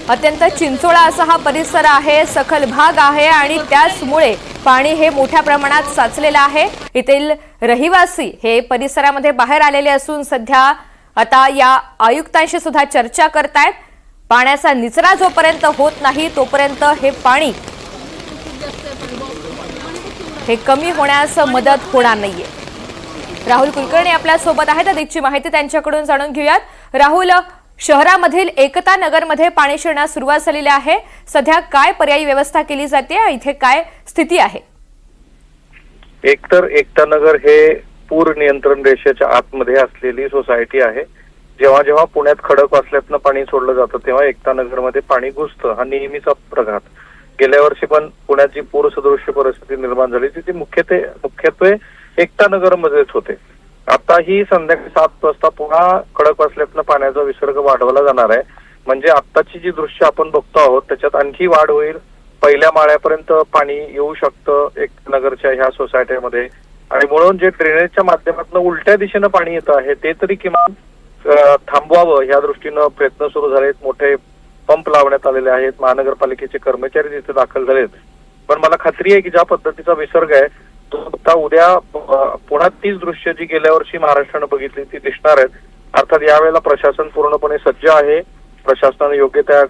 अत्यंत चिंचोळा असा हा परिसर आहे, सखल भाग आहे आणि त्याचमुळे पाणी हे मोठ्या प्रमाणात साचलेलं आहे। येथील रहिवासी हे परिसरामध्ये बाहेर आलेले असून सध्या आता या आयुक्तांशी सुद्धा चर्चा करतायत। पाण्याचा निचरा जोपर्यंत होत नाही तोपर्यंत हे पाणी हे कमी होण्यास मदत होणार नाहीये। राहुल कुलकर्णी आपल्या सोबत आहेत, अधिकची माहिती त्यांच्याकडून जाणून घेऊयात। राहुल, शहरामधील एकता नगरमध्ये पाणी शिरण्यास सुरुवात झालेली आहे। सध्या काय पर्यायी व्यवस्था केली जाते, इथे काय स्थिती आहे? एकतर एकता नगर हे पूर नियंत्रण रेषेच्या आतमध्ये असलेली सोसायटी आहे। जेव्हा जेव्हा पुण्यात खडकवासल्यातनं पाणी सोडलं जातं तेव्हा एकता नगरमध्ये पाणी घुसतं, हा नेहमीचा प्रघात। गेल्या वर्षी पण पुण्याची पूरसदृश्य परिस्थिती निर्माण झाली ती मुख्यत्वे एकता नगरमध्येच होते। आता ही संध्याकाळी 7 वाजता पुन्हा खडकवासल्यातनं पाण्याचा विसर्ग वाढवला जाणार आहे। म्हणजे आत्ताची जी दृश्य आपण बघतो आहोत त्याच्यात आणखी वाढ होईल। पहिल्या माळ्यापर्यंत पाणी येऊ शकतं एकता नगरच्या ह्या सोसायटीमध्ये आणि म्हणून जे ड्रेनेजच्या माध्यमातून उलट्या दिशेनं पाणी येतं आहे ते तरी किमान थांबवावं ह्या दृष्टीनं प्रयत्न सुरू झालेत। मोठे पंप लावण्यात आलेले आहेत, महानगरपालिकेचे कर्मचारी तिथे दाखल झालेत। पण मला खात्री आहे की ज्या पद्धतीचा विसर्ग आहे तो आता उद्या पुन्हा तीच दृश्य जी गेल्या वर्षी महाराष्ट्रानं बघितली ती दिसणार आहेत। अर्थात यावेळेला प्रशासन पूर्णपणे सज्ज आहे। प्रशासनाने योग्य त्या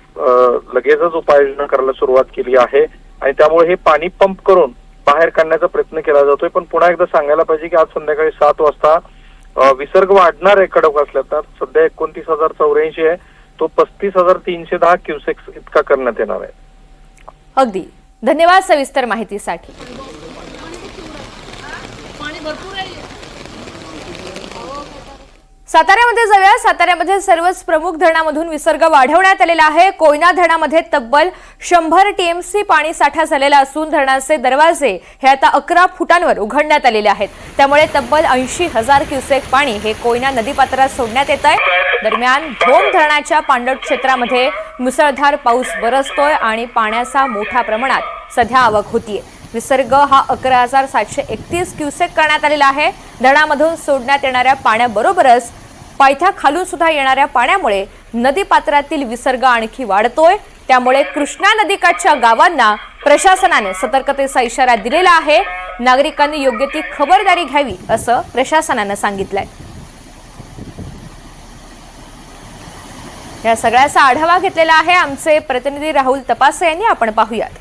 लगेचच उपाययोजना करायला सुरुवात केली आहे आणि त्यामुळे हे पाणी पंप करून बाहेर काढण्याचा प्रयत्न केला जातोय। पण पुन्हा एकदा सांगायला पाहिजे की आज संध्याकाळी 7 वाजता विसर्ग वाढणार आहे खडकवासल्यात। सध्या 29,084 आहे, तो 35,310 क्युसेक्स इतका करण्यात येणार आहे। अगदी धन्यवाद सविस्तर माहितीसाठी। साताऱ्यामध्ये जाऊया। साताऱ्यामध्ये सर्वच प्रमुख धरणामधून विसर्ग वाढवण्यात आलेला आहे। कोयना धरणामध्ये तब्बल 100 टीएमसी पाणी साठा झालेला असून धरणाचे दरवाजे हे आता 11 फुटांवर उघडण्यात आलेले आहेत। त्यामुळे तब्बल 80,000 क्युसेक पाणी हे कोयना नदीपात्रात सोडण्यात येत आहे। दरम्यान धोम धरणाच्या पांडट क्षेत्रामध्ये मुसळधार पाऊस बरसतोय आणि पाण्याचा मोठ्या प्रमाणात सध्या आवक होतीये। विसर्ग हा 11,731 क्युसेक करण्यात आलेला आहे। धरणामधून सोडण्यात येणाऱ्या पाण्याबरोबरच पायथ्या खालून सुद्धा येणाऱ्या पाण्यामुळे नदीपात्रातील विसर्ग आणखी वाढतोय। त्यामुळे कृष्णा नदीकाठच्या गावांना प्रशासनाने सतर्कतेचा इशारा दिलेला आहे। नागरिकांनी योग्य ती खबरदारी घ्यावी असं प्रशासनाने सांगितलंय। या सगळ्याचा आढावा घेतलेला आहे आमचे प्रतिनिधी राहुल तपासे यांनी। आपण पाहूयात।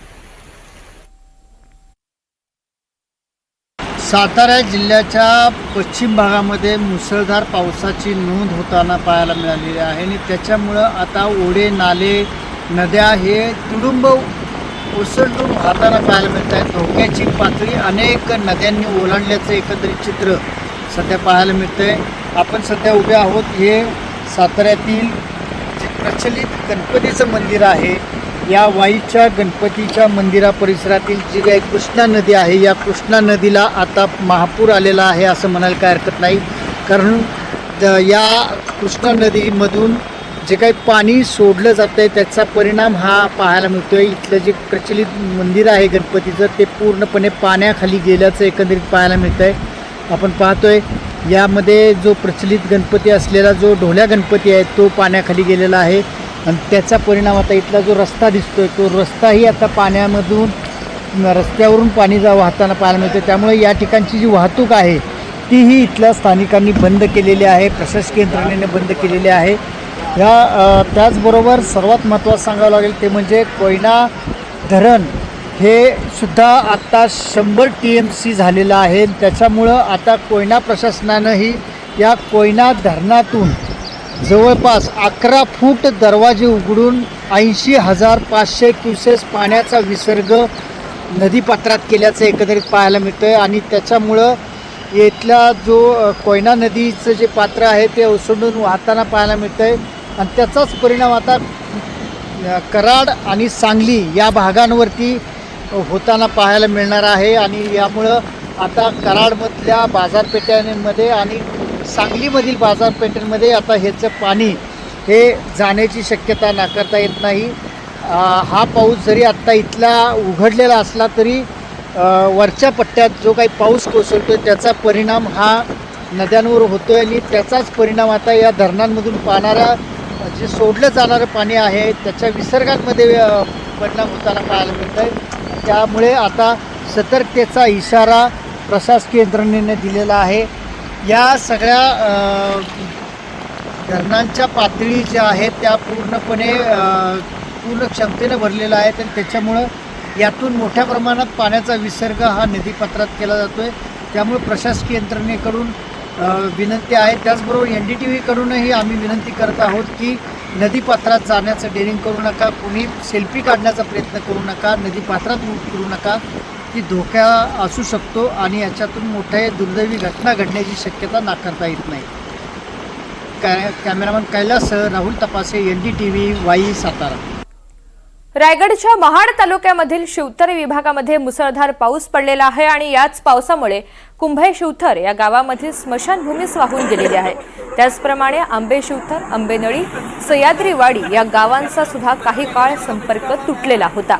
सातारा जिल्ह्याच्या पश्चिम भागामध्ये मुसळधार पावसाची नोंद होताना पाहायला मिळालेली आहे आणि त्याच्यामुळं आता ओढे नाले नद्या हे तुडुंब ओसंडून वाहताना पाहायला मिळत आहे. धोक्याची पातळी अनेक नद्यांनी ओलांडल्याचं एकंदरीत चित्र सध्या पाहायला मिळतंय. आपण सध्या उभे आहोत हे साताऱ्यातील जे प्रचलित गणपतीचं मंदिर आहे, या वाईच्या गणपतीच्या मंदिरा परिसरातील जी काही कृष्णा नदी आहे, या कृष्णा नदीला आता महापूर आलेला आहे असं म्हणायला काय हरकत नाही. कारण या कृष्णा नदीमधून जे काही पाणी सोडलं जातं आहे त्याचा परिणाम हा पाहायला मिळतो आहे. इथलं जे प्रचलित मंदिर आहे गणपतीचं ते पूर्णपणे पाण्याखाली गेल्याचं एकंदरीत पाहायला मिळतं आहे. आपण पाहतोय यामध्ये जो प्रचलित गणपती असलेला जो ढोल्या गणपती आहे तो पाण्याखाली गेलेला आहे आणि त्याचा परिणाम आता इथला जो रस्ता दिसतोय तो रस्ताही आता पाण्यामधून रस्त्यावरून पाणी वाहताना पाहायला मिळतं. त्यामुळे या ठिकाणची जी वाहतूक आहे तीही इथल्या स्थानिकांनी बंद केलेली आहे, प्रशासकीय यंत्रणेने बंद केलेली आहे. त्याचबरोबर सर्वात महत्त्वाचं सांगावं लागेल ते म्हणजे कोयना धरण हे सुद्धा आता 100 TMC झालेलं आहे. त्याच्यामुळं आता कोयना प्रशासनानंही या कोयना धरणातून जवळपास 11 फूट दरवाजे उघडून 80,500 क्युसेस पाण्याचा विसर्ग नदीपात्रात केल्याचं एकंदरीत पाहायला मिळतं आहे. आणि त्याच्यामुळं इथला जो कोयना नदीचं जे पात्र आहे ते ओसंडून वाहताना पाहायला मिळतं आहे आणि त्याचाच परिणाम आता कराड आणि सांगली या भागांवरती होताना पाहायला मिळणार आहे. आणि यामुळं आता कराडमधल्या बाजारपेठांमध्ये आणि सांगलीमधील बाजारपेठांमध्ये आता ह्याचं पाणी हे जाण्याची शक्यता नाकारता येत नाही. हा पाऊस जरी आत्ता इथला उघडलेला असला तरी वरच्या पट्ट्यात जो काही पाऊस कोसळतो त्याचा परिणाम हा नद्यांवर होतो आहे आणि त्याचाच परिणाम आता या धरणांमधून पाहणाऱ्या जे सोडलं जाणारं पाणी आहे त्याच्या विसर्गांमध्ये परिणाम होताना पाहायला मिळत आहे. त्यामुळे आता सतर्कतेचा इशारा प्रशासकीय यंत्रणेने दिलेला आहे. या सगळ्या धरणांच्या पातळी ज्या आहेत त्या पूर्णपणे पूर्ण क्षमतेनं भरलेल्या आहेत आणि त्याच्यामुळं यातून मोठ्या प्रमाणात पाण्याचा विसर्ग हा नदीपात्रात केला जातो आहे. त्यामुळे प्रशासकीय यंत्रणेकडून विनंती आहे. त्याचबरोबर NDTV-कडूनही आम्ही विनंती करत आहोत की नदीपात्रात जाण्याचं डेअरिंग करू नका, कुणी सेल्फी काढण्याचा प्रयत्न करू नका, नदीपात्रात उतरू नका. की धोका असू शकतो आणि याच्यातून मोठ्या दुर्दैवी घटना घडण्याची शक्यता नाकारता येत नाही. कॅमेरामन कैलाससह राहुल तपासे, NDTV, वाई, सातारा. रायगडच्या महाड तालुक्यामधील शिवथर विभागामध्ये मुसळधार पाऊस पडलेला आहे आणि याच पावसामुळे कुंभे शिवथर या गावामधील स्मशानभूमीस वाहून गेलेली आहे. त्याचप्रमाणे आंबे शिवथर, आंबेनळी, सह्याद्रीवाडी या गावांचा सुद्धा काही काळ संपर्क तुटलेला होता.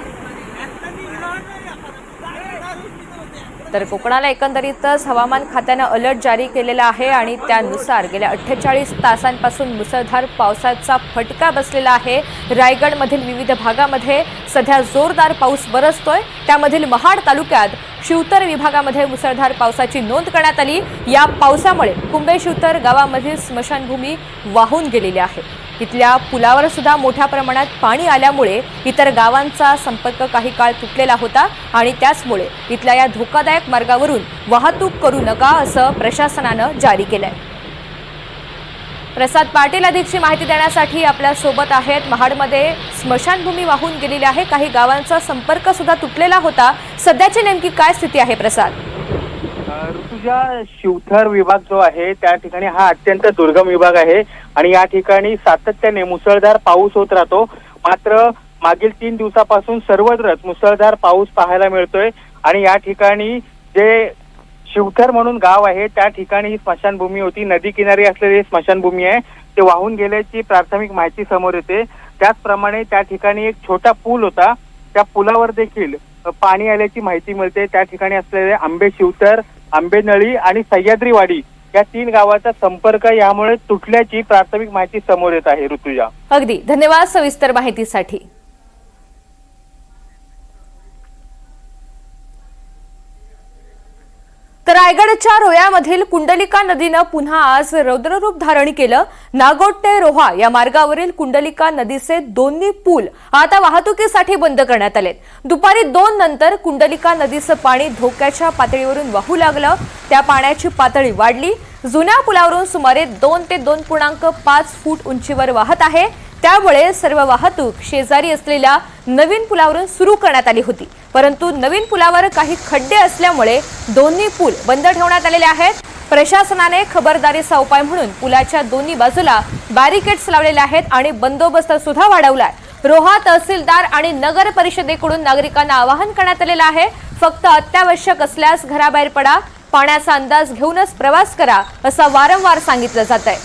तर कोकणाला एकंदरीतच हवामान खात्यानं अलर्ट जारी केलेला आहे आणि त्यानुसार गेल्या 48 तासांपासून मुसळधार पावसाचा फटका बसलेला आहे. रायगडमधील विविध भागामध्ये सध्या जोरदार पाऊस बरसतोय. त्यामधील महाड तालुक्यात शिवतर विभागामध्ये मुसळधार पावसाची नोंद करण्यात आली. या पावसामुळे कुंभे शिवतर गावामधील स्मशानभूमी वाहून गेलेली आहे. इथल्या पुलावर सुद्धा मोठ्या प्रमाणात पाणी आल्यामुळे इतर गावांचा संपर्क काही काळ तुटलेला होता आणि त्याचमुळे इथल्या या धोकादायक मार्गावरून वाहतूक करू नका असं प्रशासनानं जारी केलंय. प्रसाद पाटील अधिकची माहिती देण्यासाठी आपल्या सोबत आहेत. महाडमध्ये स्मशानभूमी वाहून गेलेली आहे, काही गावांचा संपर्क सुद्धा तुटलेला होता. सध्याची नेमकी काय स्थिती आहे प्रसाद? ऋतुजा, शिवथर विभाग जो आहे त्या ठिकाणी हा अत्यंत दुर्गम विभाग आहे आणि या ठिकाणी सातत्याने मुसळधार पाऊस होत राहतो. मात्र मागील 3 दिवसापासून सर्वत्रच मुसळधार पाऊस पाहायला मिळतोय आणि या ठिकाणी जे शिवथर म्हणून गाव आहे त्या ठिकाणी ही स्मशानभूमी होती. नदी किनारी असलेली स्मशानभूमी आहे, ते वाहून गेल्याची प्राथमिक माहिती समोर येते. त्याचप्रमाणे त्या ठिकाणी एक छोटा पूल होता, त्या पुलावर देखील पाणी आल्याची माहिती मिळते. त्या ठिकाणी असलेले आंबे शिवतर, आंबेनळी आणि सह्याद्रीवाडी या 3 गावाचा संपर्क यामुळे तुटल्याची प्राथमिक माहिती समोर येत आहे. ऋतुजा, अगदी धन्यवाद सविस्तर माहितीसाठी. तर रायगडच्या रोह्यामधील कुंडलिका नदीनं पुन्हा आज रौद्ररूप धारण केलं. नागोट ते रोहा या मार्गावरील कुंडलिका नदीचे दोन्ही पूल आता वाहतुकीसाठी बंद करण्यात आलेत. दुपारी 2 नंतर कुंडलिका नदीचं पाणी धोक्याच्या पातळीवरून वाहू लागलं. त्या पाण्याची पातळी वाढली. जुन्या पुलावरून सुमारे 2 ते 2.5 फूट उंचीवर वाहत आहे. त्यामुळे सर्व वाहतूक शेजारी असलेल्या नवीन पुलावरून सुरू करण्यात आली होती, परंतु नवीन पुलावर काही खड्डे असल्यामुळे दोन्ही पूल बंद ठेवण्यात आलेले आहेत। प्रशासनाने खबरदारीचा उपाय म्हणून पुलाच्या दोन्ही बाजूला बॅरिकेड्स लावलेले आहेत आणि बंदोबस्त सुद्धा वाढवलाय। रोहा तहसीलदार आणि नगर परिषदेकडून नागरिकांना आवाहन करण्यात आलेलं आहे, फक्त अत्यावश्यक असल्यास घराबाहेर पडा, पाण्याचा अंदाज घेऊनच प्रवास करा असं वारंवार सांगितलं जात आहे।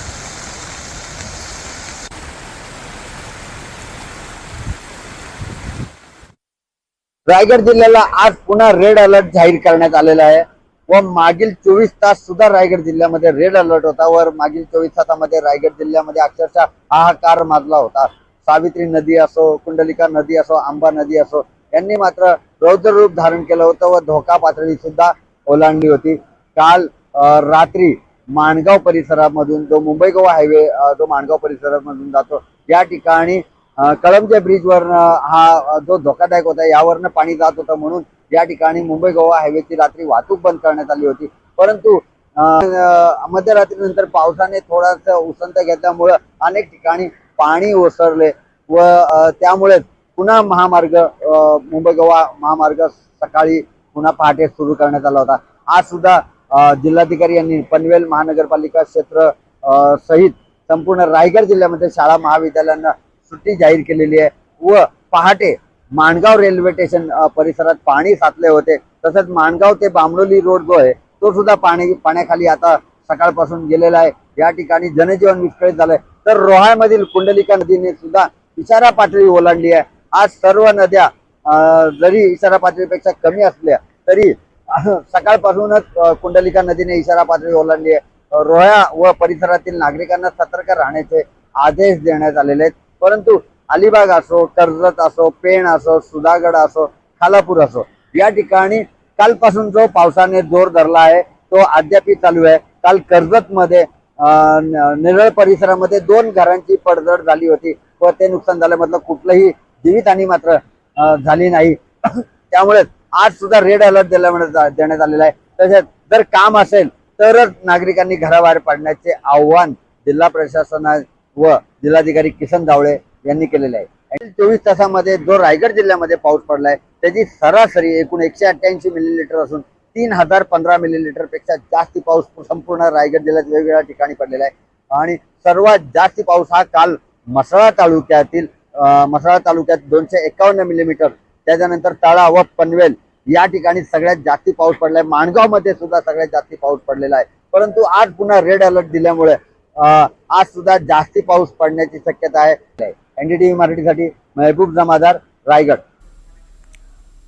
रायगड जिल्ह्याला आज पुन्हा रेड अलर्ट जाहीर करण्यात आलेला आहे व मागील 24 तास सुद्धा रायगड जिल्ह्यामध्ये रेड अलर्ट होता व मागील 24 तासामध्ये रायगड जिल्ह्यामध्ये अक्षरशः हाहाकार माजला होता। सावित्री नदी असो, कुंडलिका नदी असो, आंबा नदी असो यांनी मात्र रौद्र रूप धारण केलं होतं व धोका पातळी सुद्धा ओलांडली होती। काल रात्री माणगाव परिसरामधून जो मुंबई गोवा हायवे जो माणगाव परिसरामधून जातो या ठिकाणी कळमच्या ब्रिजवर हा जो धोकादायक होता यावरनं पाणी जात होतं, म्हणून या ठिकाणी मुंबई गोवा हायवेची रात्री वाहतूक बंद करण्यात आली होती। परंतु मध्यरात्रीनंतर पावसाने थोडासा उसंत घेतल्यामुळे अनेक ठिकाणी पाणी ओसरले व त्यामुळे पुन्हा महामार्ग मुंबई गोवा महामार्ग सकाळी पुन्हा पहाटे सुरू करण्यात आला होता। आज सुद्धा जिल्हाधिकारी यांनी पनवेल महानगरपालिका क्षेत्र सहित संपूर्ण रायगड जिल्ह्यामध्ये शाळा महाविद्यालयांना सुट्टी जाहीर केलेली आहे व पहाटे माणगाव रेल्वे स्टेशन परिसरात पाणी साचले होते। तसंच माणगाव ते बामणोली रोड जो आहे तो सुद्धा पाण्याखाली आता सकाळपासून गेलेला आहे। या ठिकाणी जनजीवन विस्कळीत झालंय, तर रोहामधील कुंडलिका नदीने सुद्धा इशारा पातळी ओलांडली आहे। आज सर्व नद्या जरी इशारा पातळीपेक्षा कमी असल्या तरी सकाळपासूनच कुंडलिका नदीने इशारा पातळी ओलांडली आहे। रोहा व परिसरातील नागरिकांना सतर्क राहण्याचे आदेश देण्यात आलेले आहेत। परंतु अलिबाग असो, कर्जत असो, पेण असो, सुधागड असो, खालापूर असो या ठिकाणी कालपासून जो पावसाने जोर धरला आहे तो अद्याप चालू आहे। काल कर्जत मध्ये नेरळ परिसरामध्ये 2 घरांची पडझड झाली होती व ते नुकसान झाल्यामधलं कुठलंही जीवितहानी मात्र झाली नाही। त्यामुळे आज सुद्धा रेड अलर्ट देण्यात आलेला आहे। तसेच जर काम असेल तरच नागरिकांनी घराबाहेर पडण्याचे आव्हान जिल्हा प्रशासन व जिल्हाधिकारी किसन जावळे यांनी केलेले आहे। 24 तासामध्ये जो रायगड जिल्ह्यामध्ये पाऊस पडलाय त्याची सरासरी एकूण 188 मिलीलीटर असून 3015 मिलीलीटर पेक्षा जास्त पाऊस संपूर्ण रायगड जिल्ह्यात वेगवेगळ्या ठिकाणी पडलेला आहे। आणि सर्वात जास्त पाऊस हा काल म्हसळा तालुक्यात 251 मिलीमीटर, त्याच्यानंतर तळा व पनवेल या ठिकाणी सगळ्यात जास्त पाऊस पडलाय। माणगाव मध्ये सुद्धा सगळ्यात जास्त पाऊस पडलेला आहे। परंतु आज पुन्हा रेड अलर्ट दिल्यामुळे आज सुद्धा जास्ती पाऊस पडण्याची शक्यता आहे। एनडीटीव्ही मराठीसाठी महबूब जमादार, रायगड।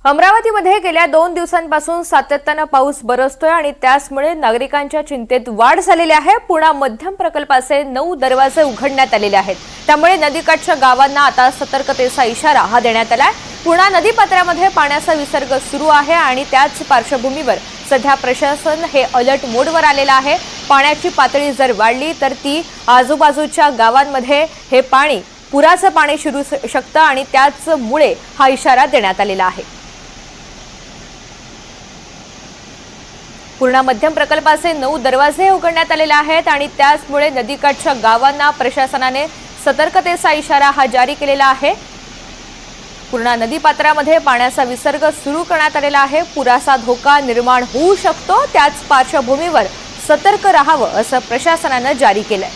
अमरावतीमध्ये गेल्या 2 दिवसांपासून सातत्यानं पाऊस बरसतोय आणि त्याचमुळे नागरिकांच्या चिंतेत वाढ झालेली आहे। पुणा मध्यम प्रकल्पाचे 9 दरवाजे उघडण्यात आलेले आहेत, त्यामुळे नदीकाठच्या गावांना आता सतर्कतेचा इशारा हा देण्यात आलाय। पुणा नदीपात्रामध्ये पाण्याचा विसर्ग सुरू आहे आणि त्याच पार्श्वभूमीवर सध्या प्रशासन हे अलर्ट मोडवर आलेलं आहे। पाण्याची पातळी जर वाढली तर ती आजूबाजूच्या गावांमध्ये हे पाणी पुराचं पाणी शिरू शकतं आणि त्याचमुळे हा इशारा देण्यात आलेला आहे। पूर्णा मध्यम प्रकल्पाचे 9 दरवाजे उघडण्यात आलेले आहेत आणि त्याचमुळे नदीकाठच्या गावांना प्रशासनाने सतर्कतेचा इशारा हा जारी केलेला आहे। पूर्णा नदीपात्रामध्ये पाण्याचा विसर्ग सुरू करण्यात आलेला आहे। पुराचा धोका निर्माण होऊ शकतो, त्याच पार्श्वभूमीवर सतर्क राहावं असं प्रशासनानं जारी केलंय।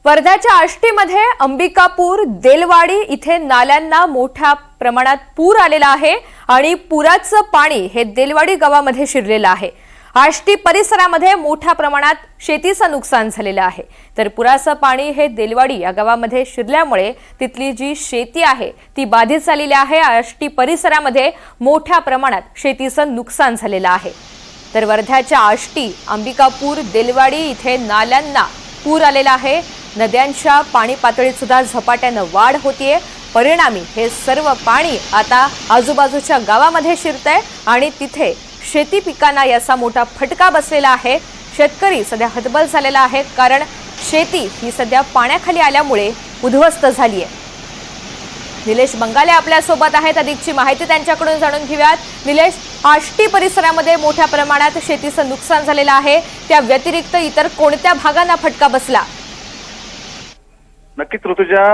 वर्ध्याच्या आष्टीमध्ये अंबिकापूर देलवाडी इथे नाल्यांना मोठ्या प्रमाणात पूर आलेला आहे आणि पुराचं पाणी हे देलवाडी गावामध्ये शिरलेलं आहे। आष्टी परिसरामध्ये मोठ्या प्रमाणात शेतीचं नुकसान झालेलं आहे, तर पुराचं पाणी हे देलवाडी या गावामध्ये शिरल्यामुळे तिथली जी शेती आहे ती बाधित झालेली आहे। आष्टी परिसरामध्ये मोठ्या प्रमाणात शेतीचं नुकसान झालेलं आहे। तर वर्ध्याच्या आष्टी, अंबिकापूर, देलवाडी इथे नाल्यांना पूर आलेला आहे। नद्यांच्या पाणी पातळीत सुद्धा झपाट्यानं वाढ होतीये। परिणामी हे सर्व पाणी आता आजूबाजूच्या गावामध्ये शिरतंय आणि तिथे शेती पिकांना याचा मोठा फटका बसलेला आहे। शेतकरी सध्या हतबल झालेला आहे, कारण शेती ही सध्या पाण्याखाली आल्यामुळे उद्ध्वस्त झाली आहे। निलेश बंगाले आपल्या सोबत आहेत. अधिकची माहिती त्यांच्याकडून जाणून घेऊयात. निलेश, आष्टी परिसरामध्ये मोठ्या प्रमाणात शेतीचं नुकसान झालेलं आहे, त्या व्यतिरिक्त इतर कोणत्या भागांना फटका बसला? नक्कीच ऋतुजा,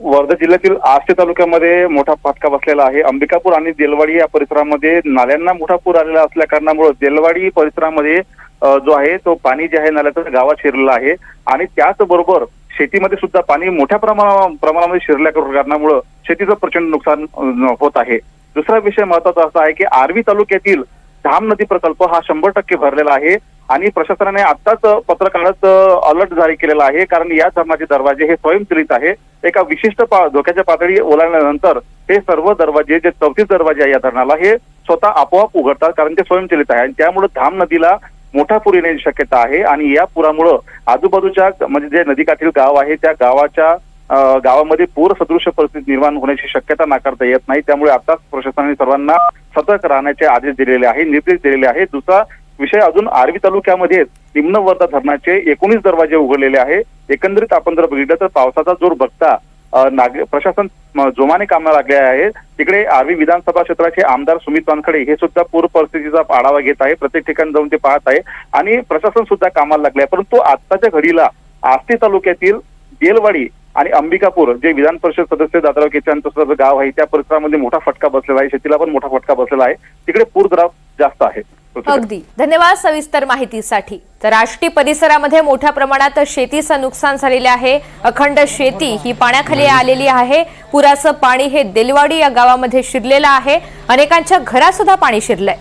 वर्धा जिल्ह्यातील आष्टी तालुक्यामध्ये मोठा फटका बसलेला आहे. अंबिकापूर आणि देलवाडी या परिसरामध्ये नाल्यांना मोठा पूर आलेला असल्या कारणामुळे देलवाडी परिसरामध्ये जो आहे तो पाणी जे आहे नाल्याचं गावात शिरलेलं आहे आणि त्याचबरोबर शेतीमध्ये सुद्धा पाणी मोठ्या प्रमाणामध्ये शिरल्या कारणामुळे शेतीचं प्रचंड नुकसान होत आहे. दुसरा विषय महत्वाचा असा आहे की आर्वी तालुक्यातील धाम नदी प्रकल्प हा 100% भरलेला आहे आणि प्रशासनाने आत्ताच पत्रकारात अलर्ट जारी केलेला आहे, कारण या धरणाचे दरवाजे हे स्वयंचलित आहे. एका विशिष्ट धोक्याच्या पातळी ओलांडल्यानंतर हे सर्व दरवाजे, जे 34 दरवाजे आहे या धरणाला, हे स्वतः आपोआप उघडतात, कारण ते स्वयंचलित आहे आणि त्यामुळे धाम नदीला मोठा पूर येण्याची शक्यता आहे. आणि या पुरामुळं आजूबाजूच्या म्हणजे जे नदीकाठील गाव आहे त्या गावामध्ये पूर सदृश परिस्थिती निर्माण होण्याची शक्यता नाकारता येत नाही. त्यामुळे आताच प्रशासनाने सर्वांना सतर्क राहण्याचे आदेश दिलेले आहे, निर्देश दिलेले आहेत. दुसरा विषय, अजून आर्वी तालुक्यामध्ये निम्न वर्धा धरणाचे 19 दरवाजे उघडलेले आहे. एकंदरीत आपण जर बघितलं तर पावसाचा जोर बघता प्रशासन जोमाने कामाला लागले आहे. तिकडे आर्वी विधानसभा क्षेत्राचे आमदार सुमित वानखडे हे सुद्धा पूर परिस्थितीचा आढावा घेत आहे, प्रत्येक ठिकाणी जाऊन ते पाहत आहे आणि प्रशासन सुद्धा कामाला लागले आहे. परंतु आत्ताच्या घडीला आष्टी तालुक्यातील देलवाडी आणि अंबिकापूर, जे विधान परिषद सदस्य दादाराव केचांचं गाव आहे, त्या परिसरामध्ये मोठा फटका बसलेला आहे. शेतीला पण मोठा फटका बसलेला आहे. तिकडे पूर जरा जास्त आहे. अगदी धन्यवाद सविस्तर माहितीसाठी. तर आष्टी परिसरामध्ये मोठ्या प्रमाणात शेतीचं नुकसान झालेले आहे. अखंड शेती ही पाण्याखाली आलेली आहे. पुराचं पाणी हे देलवाडी या गावामध्ये शिरलेलं आहे. अनेकांच्या घरात सुद्धा पाणी शिरलंय.